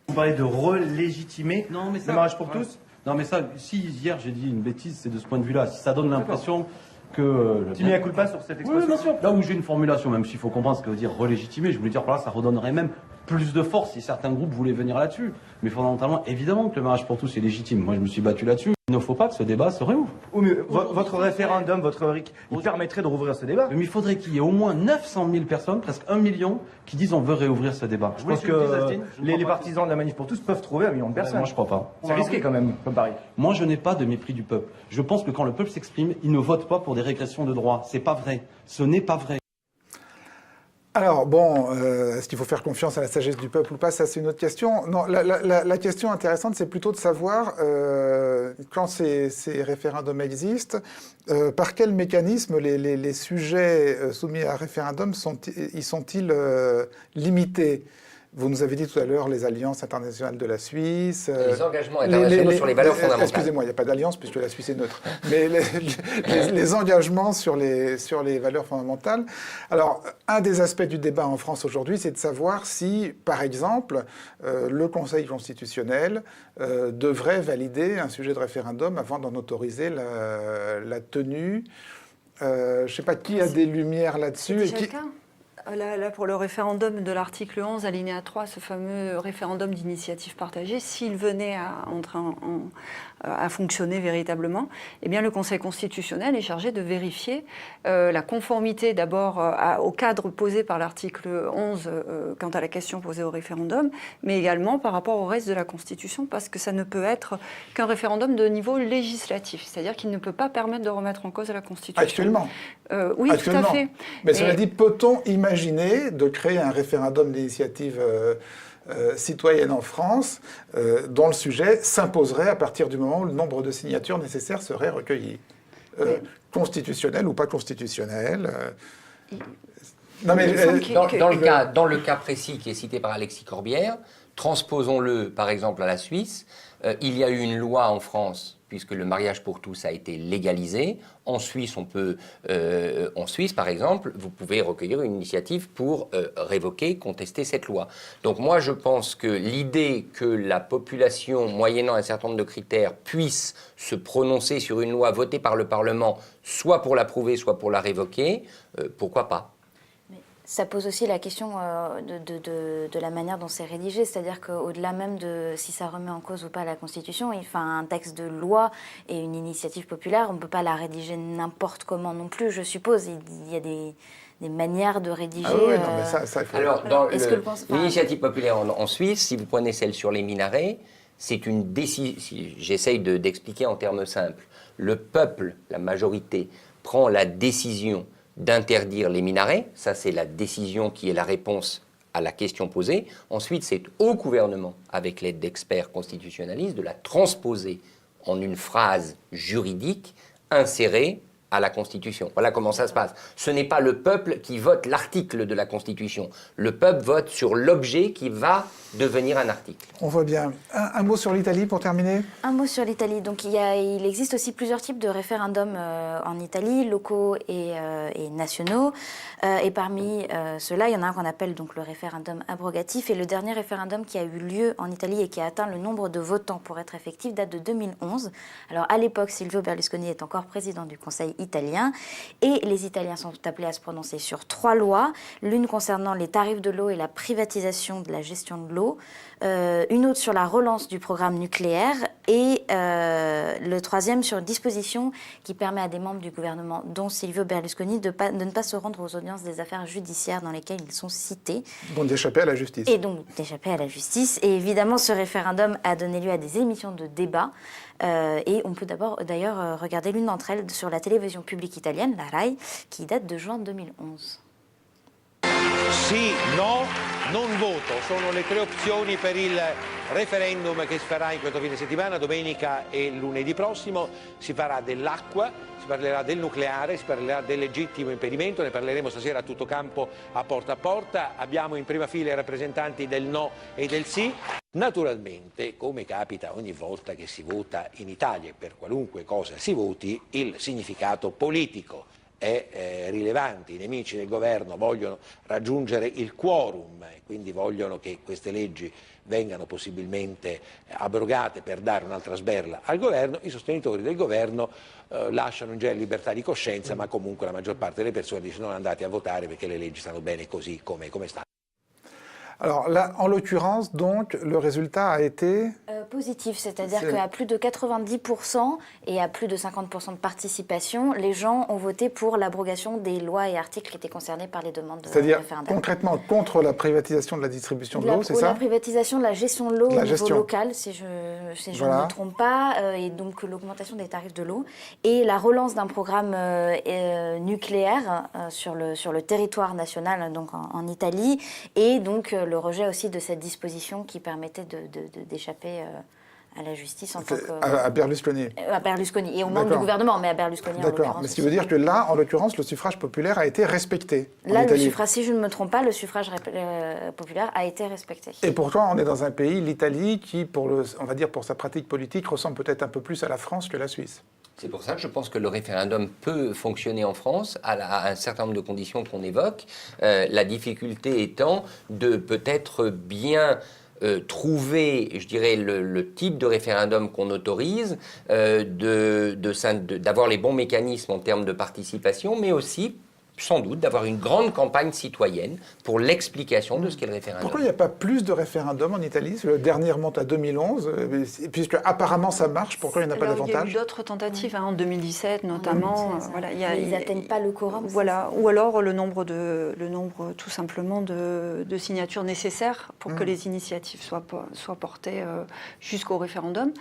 Vous parlez de relégitimer le mariage pour tous? Non, mais ça, si hier j'ai dit une bêtise, c'est de ce point de vue-là. Si ça donne l'impression que... Tu mets un coup de pas sur cette expression? Oui, bien sûr. Là où j'ai une formulation, même s'il faut comprendre ce que veut dire relégitimer, je voulais dire par là, ça redonnerait même plus de force si certains groupes voulaient venir là-dessus. Mais fondamentalement, évidemment que le mariage pour tous est légitime. Moi, je me suis battu là-dessus. Il ne faut pas que ce débat se réouvre. Oui, mais votre référendum, votre RIC, il permettrait de rouvrir ce débat. Mais il faudrait qu'il y ait au moins 900 000 personnes, presque 1 million, qui disent on veut réouvrir ce débat. Je pense que les partisans de la manif pour tous peuvent trouver 1 million de personnes. Moi, je crois pas. C'est risqué quand même, comme pari. Moi, je n'ai pas de mépris du peuple. Je pense que quand le peuple s'exprime, il ne vote pas pour des régressions de droits. C'est pas vrai. Ce n'est pas vrai. Alors, bon, est-ce qu'il faut faire confiance à la sagesse du peuple ou pas? Ça, c'est une autre question. Non, la question intéressante, c'est plutôt de savoir, quand ces référendums existent, par quel mécanisme les sujets soumis à référendum sont-ils limités? Vous nous avez dit tout à l'heure les alliances internationales de la Suisse. Les engagements internationaux sur les valeurs fondamentales. Excusez-moi, il n'y a pas d'alliance puisque la Suisse est neutre. Mais les engagements sur les valeurs fondamentales. Alors, un des aspects du débat en France aujourd'hui, c'est de savoir si, par exemple, le Conseil constitutionnel devrait valider un sujet de référendum avant d'en autoriser la tenue. Je ne sais pas qui a des lumières là-dessus. Là, pour le référendum de l'article 11, alinéa 3, ce fameux référendum d'initiative partagée, s'il venait à fonctionner véritablement, eh bien, le Conseil constitutionnel est chargé de vérifier la conformité d'abord au cadre posé par l'article 11 quant à la question posée au référendum, mais également par rapport au reste de la Constitution, parce que ça ne peut être qu'un référendum de niveau législatif, c'est-à-dire qu'il ne peut pas permettre de remettre en cause la Constitution. Actuellement. Oui, actuellement. tout à fait. Mais cela dit, peut-on imaginer de créer un référendum d'initiative citoyenne en France dont le sujet s'imposerait à partir du moment où le nombre de signatures nécessaires serait recueilli? Constitutionnel ou pas constitutionnel non, mais, dans le cas précis qui est cité par Alexis Corbière, Transposons-le, par exemple, à la Suisse. Il y a eu une loi en France, puisque le mariage pour tous a été légalisé. En Suisse, par exemple, vous pouvez recueillir une initiative pour révoquer, contester cette loi. Donc moi, je pense que l'idée que la population, moyennant un certain nombre de critères, puisse se prononcer sur une loi votée par le Parlement, soit pour l'approuver, soit pour la révoquer, pourquoi pas ? Ça pose aussi la question de la manière dont c'est rédigé, c'est-à-dire qu'au-delà même de si ça remet en cause ou pas la Constitution, un texte de loi et une initiative populaire, on ne peut pas la rédiger n'importe comment non plus, je suppose. Il y a des manières de rédiger. Ah oui, non, mais ça il faut... Alors, dans l'initiative populaire en Suisse, si vous prenez celle sur les minarets, c'est une décision, j'essaye d'expliquer en termes simples, le peuple, la majorité, prend la décision d'interdire les minarets, ça c'est la décision qui est la réponse à la question posée. Ensuite, c'est au gouvernement, avec l'aide d'experts constitutionnalistes, de la transposer en une phrase juridique insérée à la Constitution. Voilà comment ça se passe. Ce n'est pas le peuple qui vote l'article de la Constitution. Le peuple vote sur l'objet qui va devenir un article. On voit bien. Un mot sur l'Italie pour terminer ? Un mot sur l'Italie. Donc il existe aussi plusieurs types de référendums en Italie, locaux et nationaux. Et parmi ceux-là, il y en a un qu'on appelle donc le référendum abrogatif. Et le dernier référendum qui a eu lieu en Italie et qui a atteint le nombre de votants pour être effectif date de 2011. Alors à l'époque, Silvio Berlusconi est encore président du Conseil italien. Et les Italiens sont appelés à se prononcer sur 3 lois. L'une concernant les tarifs de l'eau et la privatisation de la gestion de l'eau. Une autre sur la relance du programme nucléaire et le troisième sur une disposition qui permet à des membres du gouvernement, dont Silvio Berlusconi, de ne pas se rendre aux audiences des affaires judiciaires dans lesquelles ils sont cités. Donc d'échapper à la justice. Et donc d'échapper à la justice. Et évidemment, ce référendum a donné lieu à des émissions de débat. Et on peut d'ailleurs regarder l'une d'entre elles sur la télévision publique italienne, la RAI, qui date de juin 2011. Sì, no, non voto. Sono le 3 opzioni per il referendum che si farà in questo fine settimana, domenica e lunedì prossimo. Si farà dell'acqua, si parlerà del nucleare, si parlerà del legittimo impedimento, ne parleremo stasera a tutto campo a porta. Abbiamo in prima fila i rappresentanti del no e del sì. Naturalmente, come capita ogni volta che si vota in Italia, per qualunque cosa si voti, il significato politico è rilevante. I nemici del governo vogliono raggiungere il quorum e quindi vogliono che queste leggi vengano possibilmente abrogate per dare un'altra sberla al governo. I sostenitori del governo lasciano in genere libertà di coscienza, ma comunque la maggior parte delle persone dice non andate a votare perché le leggi stanno bene così come stanno. Alors là, en l'occurrence, donc, le résultat a été positif, c'est-à-dire qu'à plus de 90% et à plus de 50% de participation, les gens ont voté pour l'abrogation des lois et articles qui étaient concernés par les demandes de référendum. C'est-à-dire concrètement contre la privatisation de la distribution de l'eau, c'est ça ? La privatisation de la gestion de l'eau au niveau local, si je ne me trompe pas, et donc l'augmentation des tarifs de l'eau, et la relance d'un programme nucléaire sur le territoire national, donc en Italie, et donc le rejet aussi de cette disposition qui permettait d'échapper à la justice en tant que... À Berlusconi. À Berlusconi, et au membre du gouvernement, mais à Berlusconi en l'occurrence. D'accord, mais ce qui veut dire que là, en l'occurrence, le suffrage populaire a été respecté. Là, le suffrage, si je ne me trompe pas, le suffrage populaire a été respecté. Et pourtant, on est dans un pays, l'Italie, qui, on va dire pour sa pratique politique, ressemble peut-être un peu plus à la France que la Suisse. C'est pour ça que je pense que le référendum peut fonctionner en France à un certain nombre de conditions qu'on évoque. La difficulté étant de peut-être bien trouver, je dirais, le type de référendum qu'on autorise, d'avoir les bons mécanismes en termes de participation, mais aussi sans doute d'avoir une grande campagne citoyenne pour l'explication de ce qu'est le référendum. Pourquoi il n'y a pas plus de référendums en Italie ? Le dernier remonte à 2011, puisque apparemment ça marche, pourquoi il n'y en a pas davantage ? Il y a eu d'autres tentatives, en 2017 notamment. Voilà, ils n'atteignent pas le quorum. Voilà, ou alors le nombre tout simplement de signatures nécessaires pour que les initiatives soient portées jusqu'au référendum.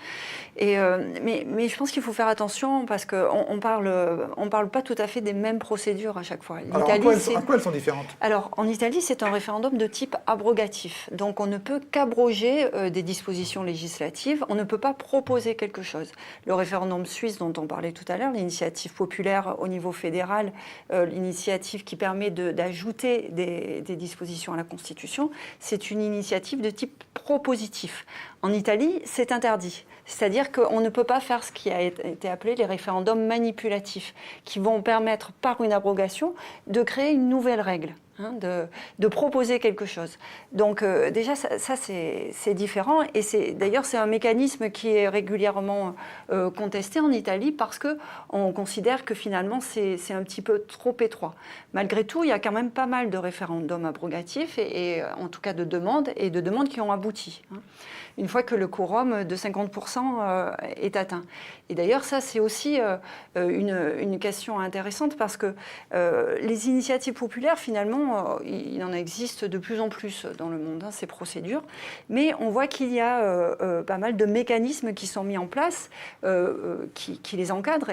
Mais je pense qu'il faut faire attention parce qu'on parle pas tout à fait des mêmes procédures à chaque fois. fois. Alors, en quoi elles sont différentes? Alors, en Italie, c'est un référendum de type abrogatif. Donc, on ne peut qu'abroger des dispositions législatives. On ne peut pas proposer quelque chose. Le référendum suisse dont on parlait tout à l'heure, l'initiative populaire au niveau fédéral, l'initiative qui permet d'ajouter des dispositions à la Constitution, c'est une initiative de type propositif. En Italie, c'est interdit. C'est-à-dire qu'on ne peut pas faire ce qui a été appelé les référendums manipulatifs, qui vont permettre, par une abrogation, de créer une nouvelle règle, hein, de proposer quelque chose. Donc déjà, ça c'est différent. Et d'ailleurs, c'est un mécanisme qui est régulièrement contesté en Italie parce qu'on considère que finalement, c'est un petit peu trop étroit. Malgré tout, il y a quand même pas mal de référendums abrogatifs, et en tout cas de demandes qui ont abouti, hein, une fois que le quorum de 50% est atteint. Et d'ailleurs, ça, c'est aussi une question intéressante parce que les initiatives populaires, finalement, il en existe de plus en plus dans le monde, hein, ces procédures, mais on voit qu'il y a pas mal de mécanismes qui sont mis en place, qui les encadrent,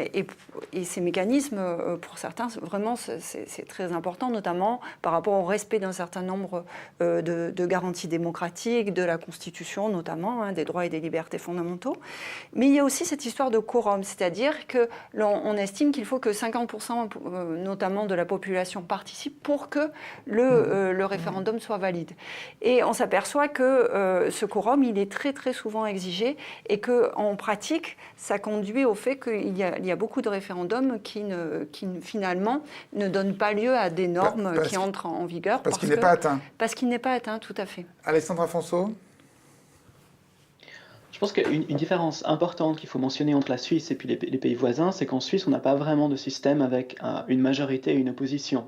et ces mécanismes, pour certains, vraiment, c'est très important, notamment par rapport au respect d'un certain nombre de garanties démocratiques, de la Constitution, notamment, hein, des droits et des libertés fondamentaux. Mais il y a aussi cette histoire de quorum, c'est-à-dire qu'on estime qu'il faut que 50% notamment de la population participe pour que le référendum soit valide. Et on s'aperçoit que ce quorum, il est très très souvent exigé, et qu'en pratique, ça conduit au fait qu'il y a beaucoup de référendums qui finalement ne donnent pas lieu à des normes qui entrent en vigueur. Parce qu'il n'est pas atteint. Parce qu'il n'est pas atteint, tout à fait. Alessandra Fonso? Je pense qu'une différence importante qu'il faut mentionner entre la Suisse et puis les pays voisins, c'est qu'en Suisse, on n'a pas vraiment de système avec une majorité et une opposition.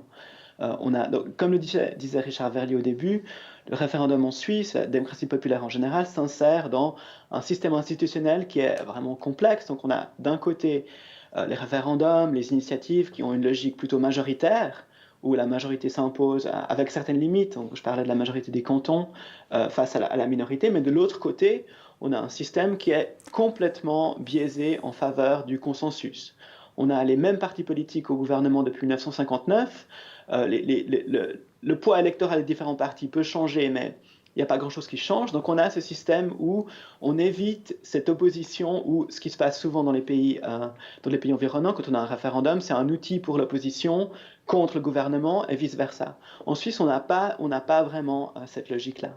Donc, comme le disait Richard Verlier au début, le référendum en Suisse, la démocratie populaire en général, s'insère dans un système institutionnel qui est vraiment complexe. Donc on a d'un côté les référendums, les initiatives qui ont une logique plutôt majoritaire, où la majorité s'impose avec certaines limites. Donc, je parlais de la majorité des cantons face à la minorité, mais de l'autre côté, on a un système qui est complètement biaisé en faveur du consensus. On a les mêmes partis politiques au gouvernement depuis 1959. Le poids électoral des différents partis peut changer, mais il n'y a pas grand-chose qui change. Donc on a ce système où on évite cette opposition, où ce qui se passe souvent dans les pays environnants, quand on a un référendum, c'est un outil pour l'opposition contre le gouvernement et vice-versa. En Suisse, on n'a pas vraiment cette logique-là.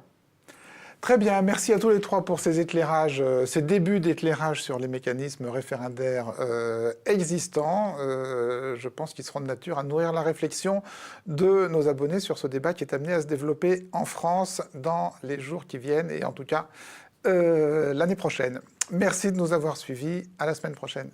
Très bien, merci à tous les trois pour ces éclairages, ces débuts d'éclairage sur les mécanismes référendaires existants. Je pense qu'ils seront de nature à nourrir la réflexion de nos abonnés sur ce débat qui est amené à se développer en France dans les jours qui viennent, et en tout cas l'année prochaine. Merci de nous avoir suivis, à la semaine prochaine.